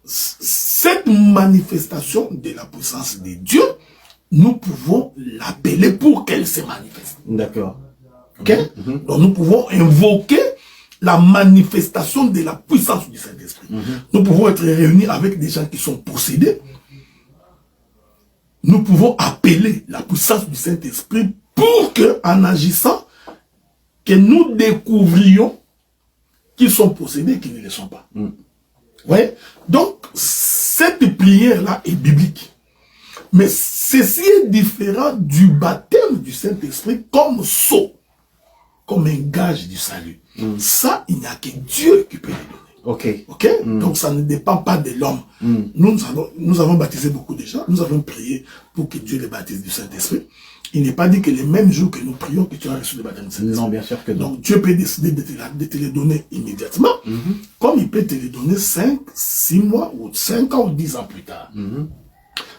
Cette manifestation de la puissance de Dieu, nous pouvons l'appeler pour qu'elle se manifeste. D'accord. Donc nous pouvons invoquer la manifestation de la puissance du Saint-Esprit. Nous pouvons être réunis avec des gens qui sont possédés. Nous pouvons appeler la puissance du Saint-Esprit pour que, en agissant, que nous découvrions qu'ils sont possédés et qu'ils ne le sont pas. Ouais? Donc, cette prière-là est biblique. Mais ceci est différent du baptême du Saint-Esprit comme sceau, comme un gage du salut. Ça, il n'y a que Dieu qui peut le donner. Donc ça ne dépend pas de l'homme. Nous avons baptisé beaucoup de gens. Nous avons prié pour que Dieu les baptise du Saint-Esprit. il n'est pas dit que les mêmes jours que nous prions que tu as reçu le baptême du Saint-Esprit. Non, bien sûr que non. Donc Dieu peut décider de te les donner immédiatement, comme il peut te les donner 5, 6 mois, ou 5 ans, ou 10 ans plus tard.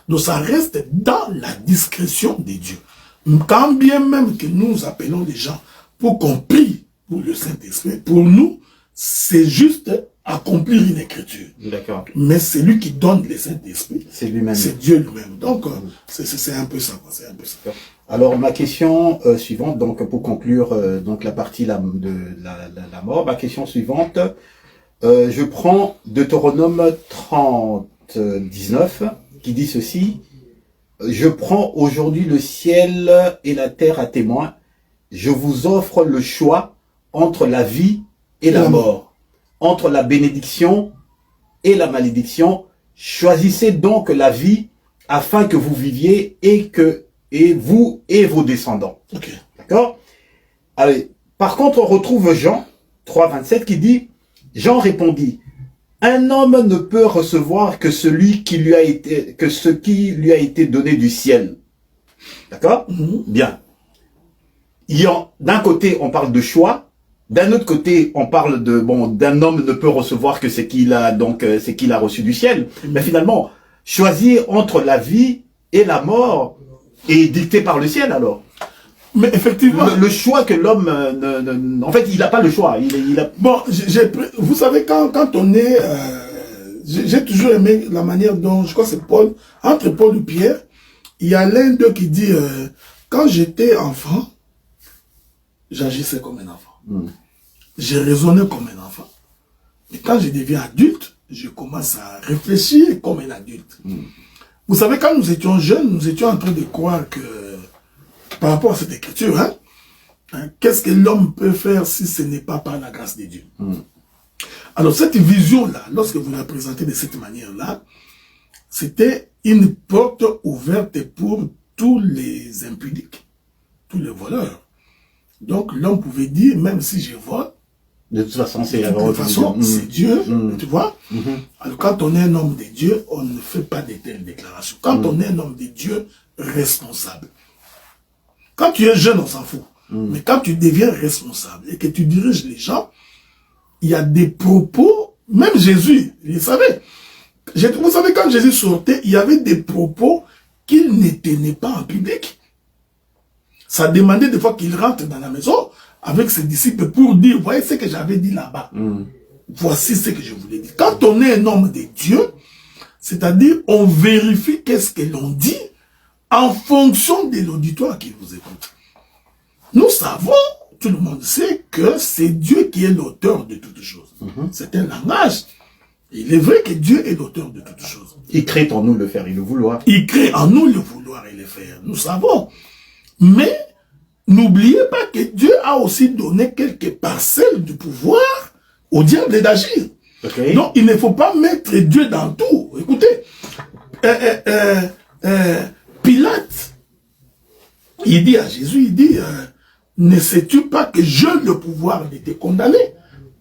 Donc ça reste dans la discrétion de Dieu. Quand bien même que nous appelons les gens pour qu'on prie pour le Saint-Esprit, pour nous, c'est juste accomplir une écriture. D'accord. Mais c'est lui qui donne le Saint-Esprit. C'est lui-même. C'est Dieu lui-même. Donc, c'est un peu ça. C'est un peu ça. Alors, ma question suivante, donc pour conclure donc la partie de la mort, ma question suivante, je prends Deutéronome 30:19, qui dit ceci: je prends aujourd'hui le ciel et la terre à témoin, je vous offre le choix entre la vie et la mort, entre la bénédiction et la malédiction. Choisissez donc la vie afin que vous viviez et vous et vos descendants. Okay. D'accord? Allez. Par contre, on retrouve Jean 3:27 qui dit: Jean répondit: un homme ne peut recevoir que ce qui lui a été donné du ciel. D'accord? Bien. D'un côté, on parle de choix. D'un autre côté, on parle d'un homme ne peut recevoir que ce qu'il a reçu du ciel. Mais finalement, choisir entre la vie et la mort est dicté par le ciel alors. Mais effectivement, le choix que l'homme, en fait, il n'a pas le choix. Bon, vous savez, quand on est, j'ai toujours aimé la manière dont, je crois que c'est Paul, entre Paul et Pierre, il y a l'un d'eux qui dit, quand j'étais enfant, j'agissais comme un enfant. Je raisonnais comme un enfant. Mais quand je deviens adulte, je commence à réfléchir comme un adulte. Vous savez, quand nous étions jeunes, nous étions en train de croire que, par rapport à cette écriture, qu'est-ce que l'homme peut faire si ce n'est pas par la grâce de Dieu? Alors cette vision-là, lorsque vous la présentez de cette manière-là, c'était une porte ouverte pour tous les impudiques, tous les voleurs. Donc l'homme pouvait dire, même si je vole, de toute façon, c'est Dieu, tu vois. Alors quand on est un homme de Dieu, on ne fait pas de telles déclarations. Quand on est un homme de Dieu, responsable. Quand tu es jeune, on s'en fout. Mais quand tu deviens responsable et que tu diriges les gens, il y a des propos, même Jésus, il savait. Vous savez, quand Jésus sortait, il y avait des propos qu'il ne tenait pas en public. Ça demandait des fois qu'il rentre dans la maison avec ses disciples pour dire, voyez ce que j'avais dit là-bas. Voici ce que je voulais dire. Quand on est un homme de Dieu, c'est-à-dire on vérifie qu'est-ce que l'on dit en fonction de l'auditoire qui vous écoute. Nous savons, tout le monde sait que c'est Dieu qui est l'auteur de toutes choses. C'est un langage. Il est vrai que Dieu est l'auteur de toutes choses. Il crée en nous le faire et le vouloir. Il crée en nous le vouloir et le faire. Nous savons. Mais n'oubliez pas que Dieu a aussi donné quelques parcelles du pouvoir au diable d'agir. Okay. Donc il ne faut pas mettre Dieu dans tout. Écoutez, Pilate, il dit à Jésus, il dit, ne sais-tu pas que j'ai le pouvoir de te condamner,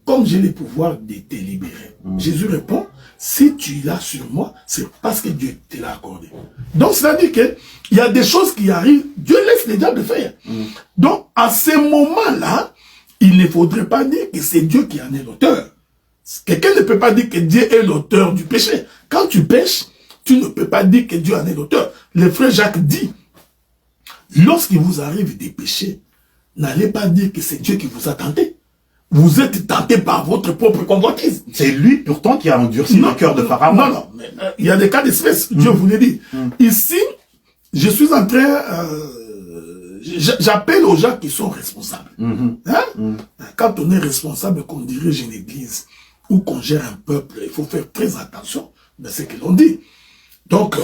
comme j'ai le pouvoir de te libérer? Jésus répond, si tu l'as sur moi, c'est parce que Dieu te l'a accordé. Donc, c'est-à-dire qu'il y a des choses qui arrivent, Dieu laisse les diables faire. Donc, à ce moment-là, il ne faudrait pas dire que c'est Dieu qui en est l'auteur. Quelqu'un ne peut pas dire que Dieu est l'auteur du péché. Quand tu pêches, tu ne peux pas dire que Dieu en est l'auteur. Le frère Jacques dit, lorsqu'il vous arrive des péchés, n'allez pas dire que c'est Dieu qui vous a tenté. Vous êtes tenté par votre propre convoitise. C'est lui, pourtant, qui a endurci le cœur de Pharaon. Non, mais il y a des cas d'espèce, Dieu vous l'a dit. Ici, je suis en train... j'appelle aux gens qui sont responsables. Quand on est responsable, qu'on dirige une église ou qu'on gère un peuple, il faut faire très attention de ce que l'on dit. Donc,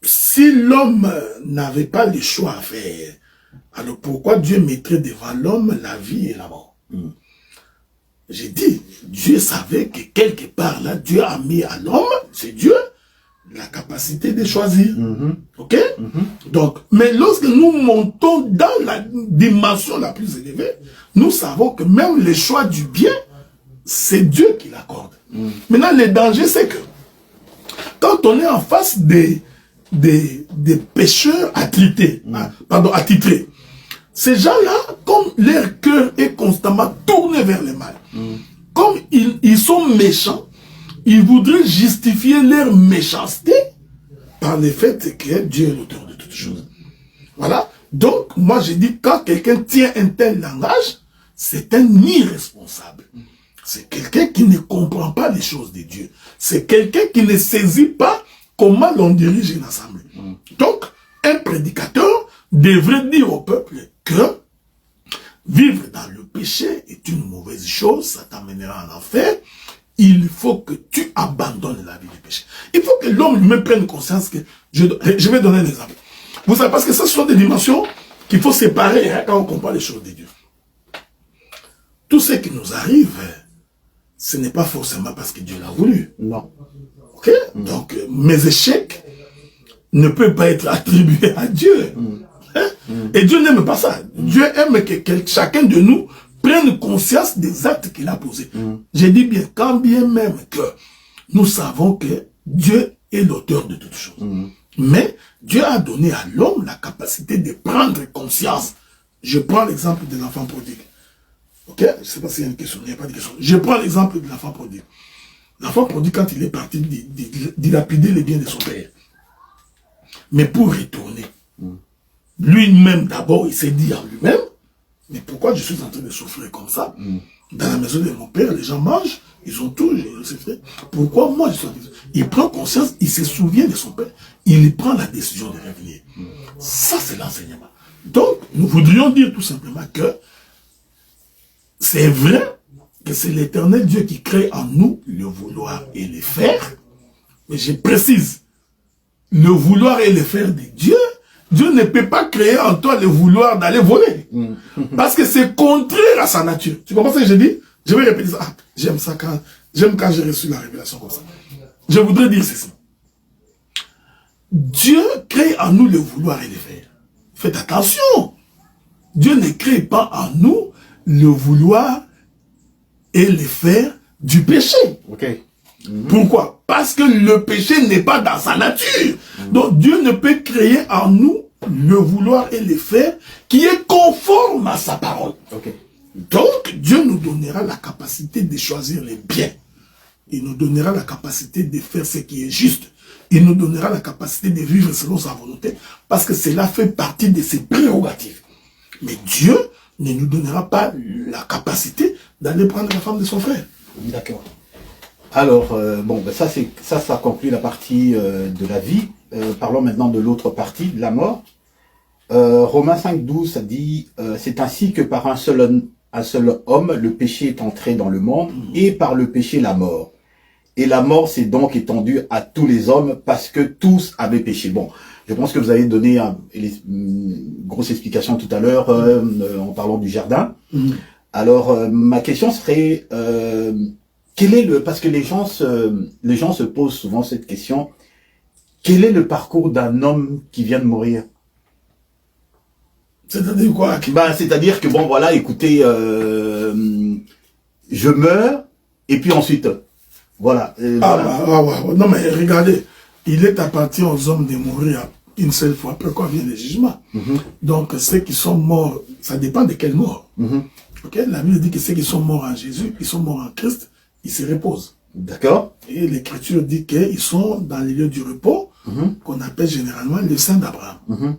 si l'homme n'avait pas le choix à faire, alors pourquoi Dieu mettrait devant l'homme la vie et la mort? J'ai dit, Dieu savait que quelque part là, Dieu a mis à l'homme, c'est Dieu, la capacité de choisir. Ok? Donc, mais lorsque nous montons dans la dimension la plus élevée, nous savons que même le choix du bien, c'est Dieu qui l'accorde. Maintenant, le danger, c'est que quand on est en face des des pécheurs attitrés. Attitrés. Ces gens-là, comme leur cœur est constamment tourné vers le mal, comme ils sont méchants, ils voudraient justifier leur méchanceté par le fait que Dieu est l'auteur de toutes choses. Voilà. Donc, moi je dis, quand quelqu'un tient un tel langage, c'est un irresponsable. C'est quelqu'un qui ne comprend pas les choses de Dieu. C'est quelqu'un qui ne saisit pas comment l'on dirige une assemblée. Donc, un prédicateur devrait dire au peuple que vivre dans le péché est une mauvaise chose, ça t'amènera en enfer. Il faut que tu abandonnes la vie du péché. Il faut que l'homme lui-même prenne conscience que... Je vais donner un exemple. Vous savez, parce que ce sont des dimensions qu'il faut séparer quand on comprend les choses de Dieu. Tout ce qui nous arrive, ce n'est pas forcément parce que Dieu l'a voulu. Non. Ok? Donc, mes échecs ne peuvent pas être attribués à Dieu. Et Dieu n'aime pas ça. Dieu aime que chacun de nous prenne conscience des actes qu'il a posés. Je dis bien, quand bien même que nous savons que Dieu est l'auteur de toutes choses. Mais Dieu a donné à l'homme la capacité de prendre conscience. Je prends l'exemple de l'enfant prodigue. Ok? Je ne sais pas s'il y a une question. Il n'y a pas de question. Je prends l'exemple de l'enfant prodigue. L'enfant prodigue, quand il est parti dilapider les biens de son père. Mais pour retourner, lui-même d'abord, il s'est dit en lui-même, mais pourquoi je suis en train de souffrir comme ça? Dans la maison de mon père, les gens mangent, ils ont tout, c'est fait. Pourquoi moi je suis en train de... Il prend conscience, il se souvient de son père, il prend la décision de revenir. Ça, c'est l'enseignement. Donc, nous voudrions dire tout simplement que c'est vrai que c'est l'Éternel Dieu qui crée en nous le vouloir et le faire, mais je précise, le vouloir et le faire de Dieu, Dieu ne peut pas créer en toi le vouloir d'aller voler. Parce que c'est contraire à sa nature. Tu comprends ce que je dis? Je vais répéter ça. Ah, j'aime ça quand j'ai reçu la révélation comme ça. Je voudrais dire ceci. Dieu crée en nous le vouloir et le faire. Faites attention. Dieu ne crée pas en nous le vouloir et le faire du péché. Ok. Pourquoi? Parce que le péché n'est pas dans sa nature. Donc Dieu ne peut créer en nous le vouloir et le faire qui est conforme à sa parole. Okay. Donc Dieu nous donnera la capacité de choisir les biens. Il nous donnera la capacité de faire ce qui est juste. Il nous donnera la capacité de vivre selon sa volonté parce que cela fait partie de ses prérogatives. Mais Dieu ne nous donnera pas la capacité d'aller prendre la femme de son frère. D'accord. Alors, bon, ben ça conclut la partie de la vie. Parlons maintenant de l'autre partie, de la mort. Romains 5,12, ça dit c'est ainsi que par un seul homme, le péché est entré dans le monde, et par le péché, la mort. Et la mort s'est donc étendue à tous les hommes, parce que tous avaient péché. Bon, je pense que vous avez donné une grosse explication tout à l'heure, en parlant du jardin. Alors, ma question serait... quel est parce que les gens se posent souvent cette question, quel est le parcours d'un homme qui vient de mourir? C'est-à-dire quoi? C'est-à-dire que bon voilà, écoutez, je meurs et puis ensuite, voilà. Non mais regardez, il est appartenu aux hommes de mourir une seule fois, après quoi vient le jugement. Donc ceux qui sont morts, ça dépend de quelle mort. Okay? La Bible dit que ceux qui sont morts en Jésus, qui sont morts en Christ, ils se reposent. D'accord. Et l'Écriture dit qu'ils sont dans les lieux du repos, qu'on appelle généralement les saints d'Abraham.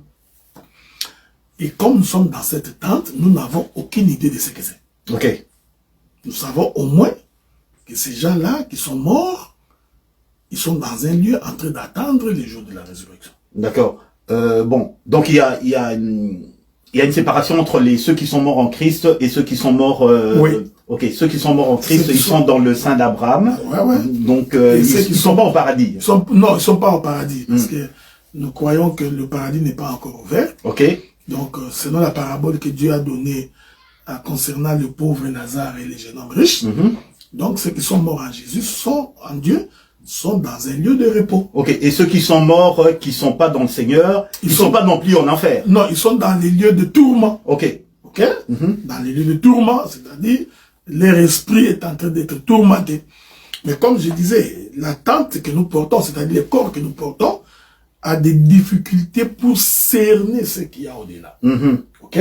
Et comme nous sommes dans cette tente, nous n'avons aucune idée de ce que c'est. Ok. Nous savons au moins que ces gens-là qui sont morts, ils sont dans un lieu en train d'attendre les jours de la résurrection. D'accord. Bon, donc il y a une séparation entre ceux qui sont morts en Christ et ceux qui sont morts... oui. Ok, ceux qui sont morts en Christ, ils sont dans le sein d'Abraham. Ouais. Donc, ils sont pas au paradis. Non, ils sont pas au paradis. Parce que nous croyons que le paradis n'est pas encore ouvert. Ok. Donc, selon la parabole que Dieu a donnée concernant le pauvre Lazare et les jeunes hommes riches, donc ceux qui sont morts en Jésus sont en Dieu, sont dans un lieu de repos. Ok. Et ceux qui sont morts, qui sont pas dans le Seigneur, ils sont pas non plus en enfer. Non, ils sont dans les lieux de tourment. Ok. Ok. Dans les lieux de tourment, c'est-à-dire leur esprit est en train d'être tourmenté. Mais comme je disais, la tente que nous portons, c'est-à-dire les corps que nous portons, a des difficultés pour cerner ce qu'il y a au-delà. Ok?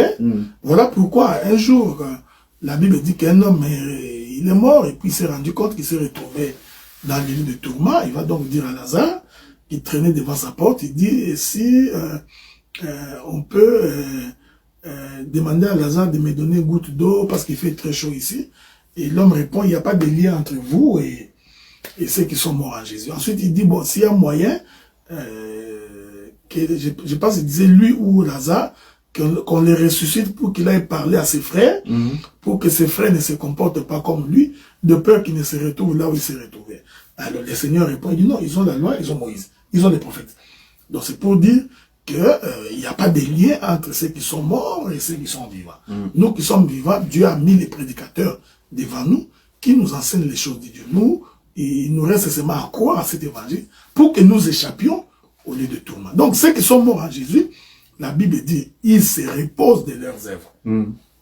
Voilà pourquoi un jour, la Bible dit qu'un homme, il est mort et puis il s'est rendu compte qu'il s'est retrouvé dans les lieux de tourment. Il va donc dire à Lazare, qui traînait devant sa porte, il dit, et si on peut demander à Lazare de me donner une goutte d'eau parce qu'il fait très chaud ici. Et l'homme répond, il n'y a pas de lien entre vous et ceux qui sont morts en Jésus. Ensuite, il dit, bon, s'il y a moyen, je pense qu'il disait lui ou Lazare, qu'on les ressuscite pour qu'il aille parler à ses frères, pour que ses frères ne se comportent pas comme lui, de peur qu'il ne se retrouve là où il s'est retrouvé. Alors le Seigneur répond, il dit non, ils ont la loi, ils ont Moïse, ils ont les prophètes. Donc c'est pour dire que il n'y a pas de lien entre ceux qui sont morts et ceux qui sont vivants. Nous qui sommes vivants, Dieu a mis les prédicateurs devant nous, qui nous enseignent les choses de Dieu. Il nous reste seulement à croire à cet évangile pour que nous échappions au lieu de tourment. Donc ceux qui sont morts en Jésus, la Bible dit, ils se reposent de leurs œuvres.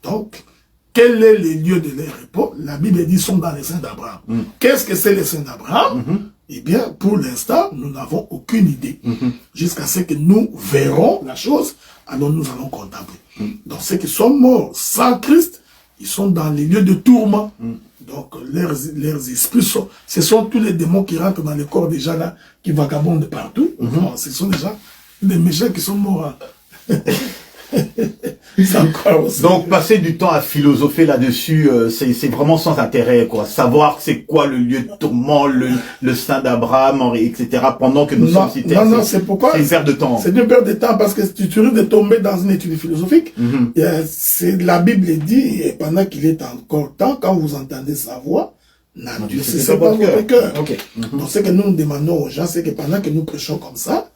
Donc, quel est le lieu de leur repos? La Bible dit, ils sont dans les seins d'Abraham. Qu'est-ce que c'est les seins d'Abraham? Eh bien, pour l'instant, nous n'avons aucune idée. Jusqu'à ce que nous verrons la chose, alors nous allons contempler. Donc, ceux qui sont morts sans Christ, ils sont dans les lieux de tourment. Donc, leurs esprits ce sont tous les démons qui rentrent dans les corps des gens là, qui vagabondent partout. Non, ce sont déjà des méchants qui sont morts. Donc passer du temps à philosopher là-dessus, c'est vraiment sans intérêt, quoi. Savoir c'est quoi le lieu de tourment, le sein d'Abraham, etc. pendant que nous sommes sur terre. Non, c'est pourquoi c'est une perte de temps. C'est une perte de temps parce que tu risques de tomber dans une étude philosophique. C'est la Bible dit, et pendant qu'il est encore temps, quand vous entendez sa voix, n'endurcissez pas votre cœur. Donc ce que nous demandons aux gens, c'est que pendant que nous prêchons comme ça,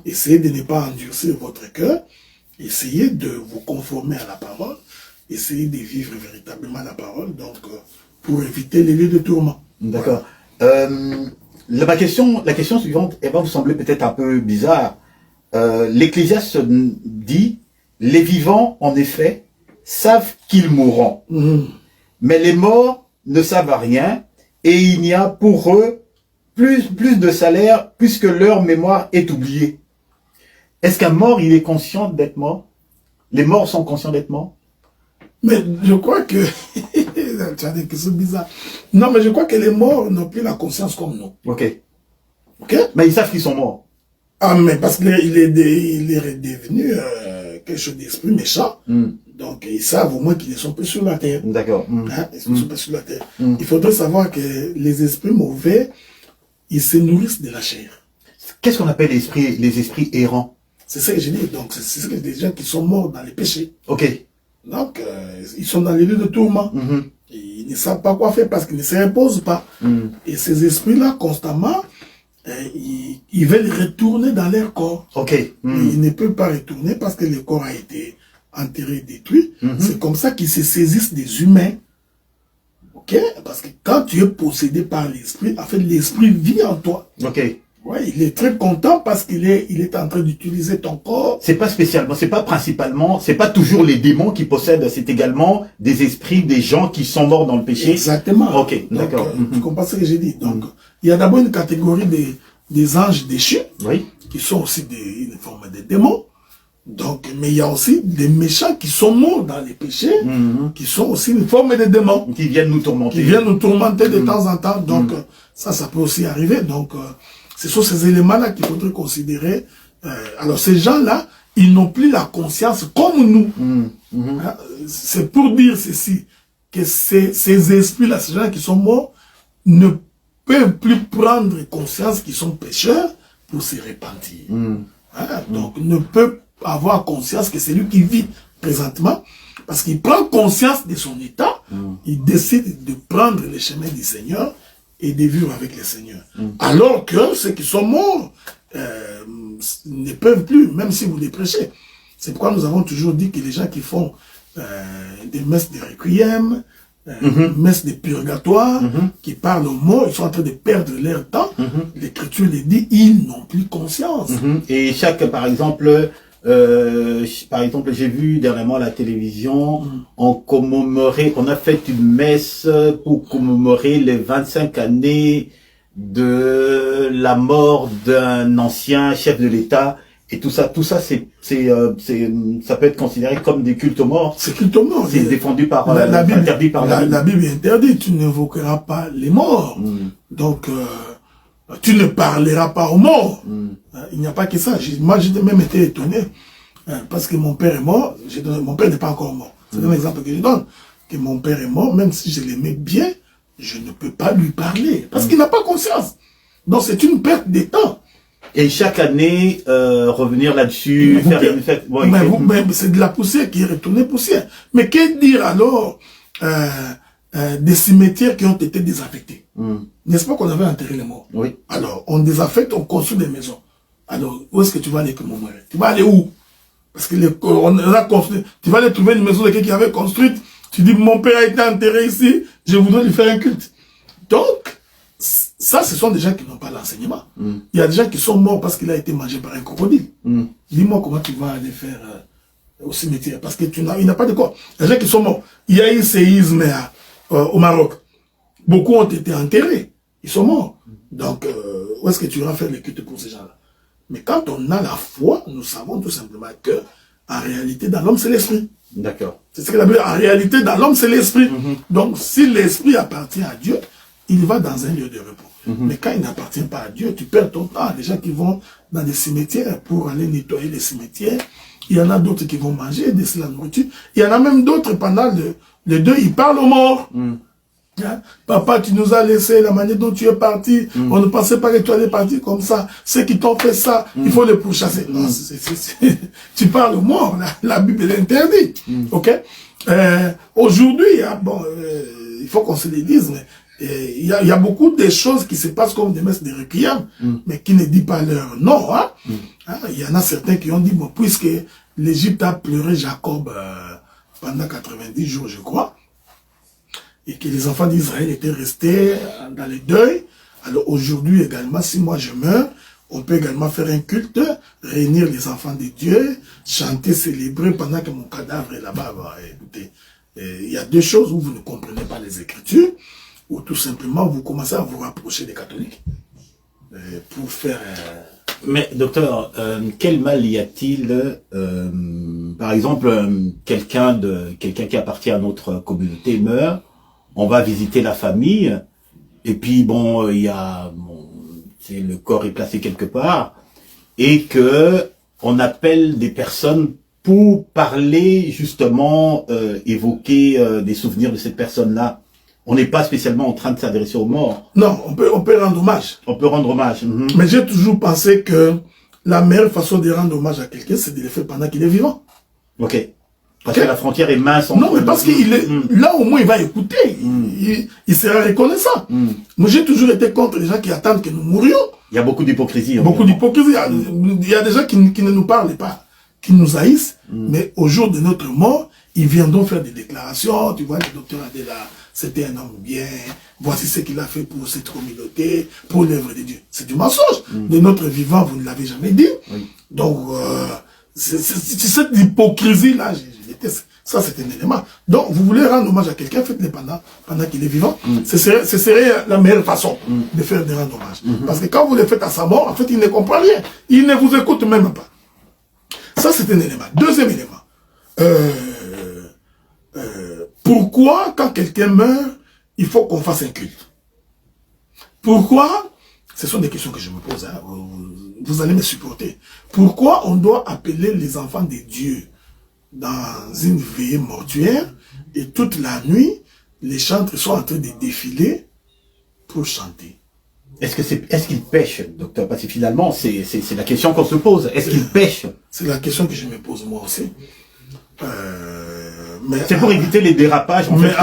essayez de ne pas endurcir votre cœur. Essayez de vous conformer à la parole, essayez de vivre véritablement la parole, donc pour éviter les lieux de tourment. D'accord. La question suivante, elle va vous sembler peut-être un peu bizarre. L'Ecclésiaste dit, les vivants, en effet, savent qu'ils mourront, mais les morts ne savent rien, et il n'y a pour eux plus de salaire, puisque leur mémoire est oubliée. Est-ce qu'un mort, il est conscient d'être mort? Les morts sont conscients d'être morts? Mais je crois que... tu as des questions bizarres. Non, mais je crois que les morts n'ont plus la conscience comme nous. Ok. Ok? Mais ils savent qu'ils sont morts. Ah, mais parce qu'il est devenu quelque chose d'esprit méchant. Donc, ils savent au moins qu'ils ne sont plus sur la terre. D'accord. Hein? Ils ne sont pas sur la terre. Il faudrait savoir que les esprits mauvais, ils se nourrissent de la chair. Qu'est-ce qu'on appelle les esprits errants? C'est ça que je dis. Donc, c'est des gens qui sont morts dans les péchés. Ok. Donc, ils sont dans les lieux de tourment. Ils ne savent pas quoi faire parce qu'ils ne se reposent pas. Et ces esprits-là, constamment, ils veulent retourner dans leur corps. Ok. Ils ne peuvent pas retourner parce que le corps a été enterré, détruit. C'est comme ça qu'ils se saisissent des humains. Ok? Parce que quand tu es possédé par l'esprit, en fait, l'esprit vit en toi. Ok. Ouais, il est très content parce qu'il est en train d'utiliser ton corps. C'est pas spécialement, c'est pas principalement, c'est pas toujours les démons qui possèdent, c'est également des esprits, des gens qui sont morts dans le péché. Exactement. Ok, d'accord. Tu comprends ce que j'ai dit? Donc, il y a d'abord une catégorie des anges déchus, oui, qui sont aussi une forme de démons. Donc, mais il y a aussi des méchants qui sont morts dans les péchés, qui sont aussi une forme de démons. Qui viennent nous tourmenter. Qui viennent nous tourmenter de temps en temps. Donc, ça peut aussi arriver. Donc, ce sont ces éléments-là qu'il faudrait considérer. Alors, ces gens-là, ils n'ont plus la conscience comme nous. Hein? C'est pour dire ceci, que ces esprits-là, ces gens qui sont morts, ne peuvent plus prendre conscience qu'ils sont pécheurs pour se repentir. Hein? Donc, ne peuvent avoir conscience que c'est lui qui vit présentement, parce qu'il prend conscience de son état, il décide de prendre le chemin du Seigneur et de vivre avec le Seigneur. Alors que ceux qui sont morts ne peuvent plus, même si vous les prêchez. C'est pourquoi nous avons toujours dit que les gens qui font des messes de requiem, messes de purgatoire, qui parlent aux morts, ils sont en train de perdre leur temps. L'Écriture les dit, ils n'ont plus conscience. Et par exemple, j'ai vu dernièrement à la télévision, on a fait une messe pour commémorer les 25 années de la mort d'un ancien chef de l'État et tout ça, ça peut être considéré comme des cultes aux morts. C'est culte aux morts. C'est défendu par la Bible, interdit par la Bible. La Bible est interdite. Tu n'évoqueras pas les morts. Donc tu ne parleras pas aux morts. Il n'y a pas que ça. Moi, j'ai même été étonné parce que mon père est mort. Mon père n'est pas encore mort. C'est un exemple que je donne. Que mon père est mort, même si je l'aimais bien, je ne peux pas lui parler parce qu'il n'a pas conscience. Donc c'est une perte de temps. Et chaque année, revenir là-dessus, faire une fête. Bon, mais c'est de la poussière qui est retournée poussière. Mais que dire alors des cimetières qui ont été désaffectés? N'est-ce pas qu'on avait enterré les morts? Oui. Alors, on désaffecte, on construit des maisons. Alors, où est-ce que tu vas aller que mon frère? Tu vas aller où? Parce que on a construit. Tu vas aller trouver une maison de quelqu'un qui avait construite. Tu dis, mon père a été enterré ici, je voudrais lui faire un culte. Donc, ça, ce sont des gens qui n'ont pas l'enseignement. Il y a des gens qui sont morts parce qu'il a été mangé par un crocodile. Dis-moi comment tu vas aller faire au cimetière. Parce que il n'a pas de corps. Il y a des gens qui sont morts. Il y a eu séisme au Maroc. Beaucoup ont été enterrés. Ils sont morts. Donc, où est-ce que tu vas faire les cultes pour ces gens-là? Mais quand on a la foi, nous savons tout simplement que, en réalité, dans l'homme, c'est l'esprit. D'accord. C'est ce que la Bible dit. En réalité, dans l'homme, c'est l'esprit. Donc, si l'esprit appartient à Dieu, il va dans un lieu de repos. Mais quand il n'appartient pas à Dieu, tu perds ton temps. Les gens qui vont dans des cimetières pour aller nettoyer les cimetières, il y en a d'autres qui vont manger de la nourriture. Il y en a même d'autres, pendant le deuil, ils parlent aux morts. Hein? Papa, tu nous as laissé la manière dont tu es parti. On ne pensait pas que tu allais partir comme ça. Ceux qui t'ont fait ça, il faut les pourchasser. Non, tu parles aux morts. La Bible est interdite. Ok? Aujourd'hui, il faut qu'on se le dise, mais il y a beaucoup de choses qui se passent comme des messes de requiem, mais qui ne disent pas leur nom. Hein? Il y en a certains qui ont dit, bon, puisque l'Égypte a pleuré Jacob pendant 90 jours, je crois, et que les enfants d'Israël étaient restés dans le deuil, alors aujourd'hui également, si moi je meurs, on peut également faire un culte, réunir les enfants de Dieu, chanter, célébrer pendant que mon cadavre est là-bas. Écoutez, il y a deux choses où vous ne comprenez pas les Écritures, ou tout simplement vous commencez à vous rapprocher des catholiques pour faire... Mais docteur, quel mal y a-t-il, par exemple, quelqu'un qui appartient à notre communauté meurt, on va visiter la famille, et puis bon, il y a, le corps est placé quelque part, et que on appelle des personnes pour parler justement, évoquer des souvenirs de cette personne-là. On n'est pas spécialement en train de s'adresser aux morts. Non, on peut rendre hommage. On peut rendre hommage. Mais j'ai toujours pensé que la meilleure façon de rendre hommage à quelqu'un, c'est de le faire pendant qu'il est vivant. Ok. Parce que la frontière est mince. Non, mais parce qu'il est là, au moins, il va écouter. Il sera reconnaissant. Moi, j'ai toujours été contre les gens qui attendent que nous mourions. Il y a beaucoup d'hypocrisie. Beaucoup d'hypocrisie. Il y a des gens qui ne nous parlent pas, qui nous haïssent. Mais au jour de notre mort, ils viendront faire des déclarations. Tu vois, le docteur Adela, c'était un homme bien. Voici ce qu'il a fait pour cette communauté, pour l'œuvre de Dieu. C'est du mensonge. De notre vivant, vous ne l'avez jamais dit. Donc, c'est cette hypocrisie-là, je déteste. Ça, c'est un élément. Donc, vous voulez rendre hommage à quelqu'un, faites-le pendant qu'il est vivant. Ce serait la meilleure façon de faire des rendre hommage. Parce que quand vous le faites à sa mort, en fait, il ne comprend rien. Il ne vous écoute même pas. Ça, c'est un élément. Deuxième élément. Pourquoi, quand quelqu'un meurt, il faut qu'on fasse un culte? Pourquoi? Ce sont des questions que je me pose. Hein. Vous allez me supporter. Pourquoi on doit appeler les enfants de Dieu dans une veillée mortuaire et toute la nuit, les chantres sont en train de défiler pour chanter? Est-ce qu'ils pêchent, docteur? Parce que finalement, c'est la question qu'on se pose. Est-ce qu'ils pêchent? C'est la question que je me pose moi aussi. C'est pour éviter les dérapages. En fait,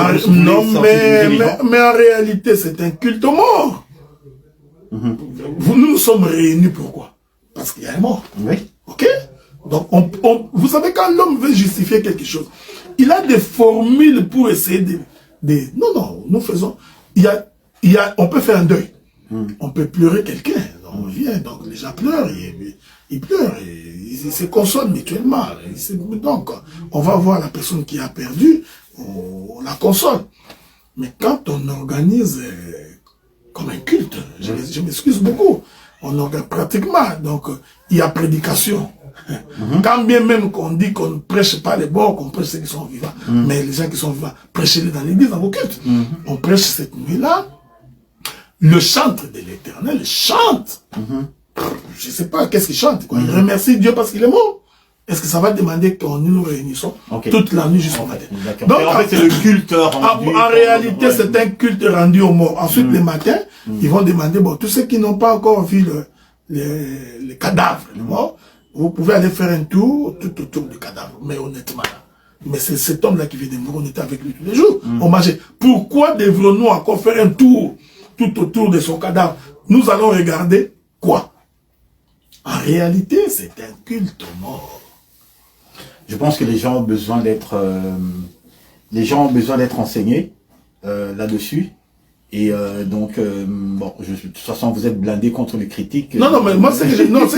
mais en réalité, c'est un culte aux morts. Nous nous sommes réunis pourquoi? Parce qu'il y a un mort. Oui. Ok? Donc, vous savez, quand l'homme veut justifier quelque chose, il a des formules pour essayer de... Non, nous faisons... on peut faire un deuil. On peut pleurer quelqu'un. On vient, donc les gens pleurent, ils pleurent, ils se consolent mutuellement. Donc, on va voir la personne qui a perdu, on la console. Mais quand on organise comme un culte. Je m'excuse beaucoup. On regarde pratiquement. Donc, il y a prédication. Quand bien même qu'on dit qu'on ne prêche pas les morts, qu'on prêche ceux qui sont vivants, mais les gens qui sont vivants, prêchez-les dans l'église, dans vos cultes. On prêche cette nuit-là. Le chantre de l'Éternel chante. Je ne sais pas qu'est-ce qu'il chante. Quoi. Il remercie Dieu parce qu'il est mort. Est-ce que ça va demander qu'on nous réunissons toute la nuit jusqu'au matin? Donc, en fait, c'est le culte rendu. En réalité, c'est un culte rendu aux morts. Ensuite, les matins, ils vont demander, bon, tous ceux qui n'ont pas encore vu les cadavres, les morts, vous pouvez aller faire un tour tout autour du cadavre. Mais honnêtement, là. Mais c'est cet homme-là qui vient de mourir, on était avec lui tous les jours. On mangeait. Pourquoi devrions-nous encore faire un tour tout autour de son cadavre? Nous allons regarder quoi? En réalité, c'est un culte mort. Je pense que les gens ont besoin d'être enseignés là-dessus. Et donc, bon, de toute façon, vous êtes blindés contre les critiques. Non, non, mais moi,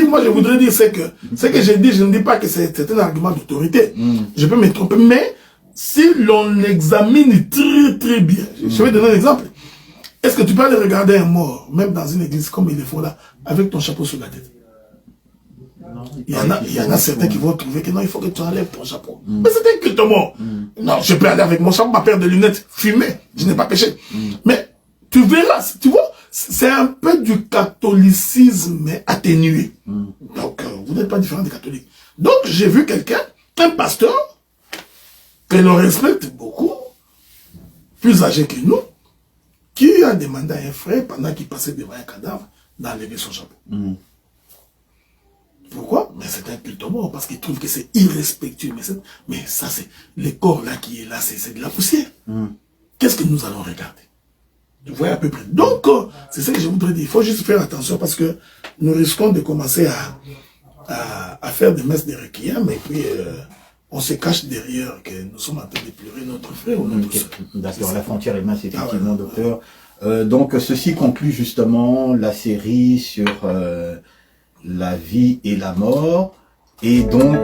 moi, je voudrais dire, c'est que j'ai dit, je ne dis pas que c'est un argument d'autorité. Je peux me tromper, mais si l'on examine très, très bien, je vais donner un exemple. Est-ce que tu peux aller regarder un mort, même dans une église comme ils le font là, avec ton chapeau sur la tête? Il y en a certains qui vont trouver que non, il faut que tu enlèves ton chapeau. Mais c'est un culte mort. Non, je peux aller avec mon chapeau, ma paire de lunettes, fumer. Je n'ai pas péché. Mais tu verras, tu vois, c'est un peu du catholicisme atténué. Donc, vous n'êtes pas différent des catholiques. Donc, j'ai vu quelqu'un, un pasteur, que l'on respecte beaucoup, plus âgé que nous, qui a demandé à un frère, pendant qu'il passait devant un cadavre, d'enlever son chapeau. Pourquoi? Mais c'est un culte mort, parce qu'il trouve que c'est irrespectueux. Mais ça, c'est le corps là qui est là, c'est de la poussière. Qu'est-ce que nous allons regarder? Vous voyez à peu près. Donc, c'est ça que je voudrais dire. Il faut juste faire attention, parce que nous risquons de commencer à faire des messes de requiem, et puis on se cache derrière que nous sommes en train de pleurer notre frère ou notre soeur. D'accord, la frontière est mince, effectivement, docteur. Donc, ceci conclut justement la série sur la vie et la mort. Et donc...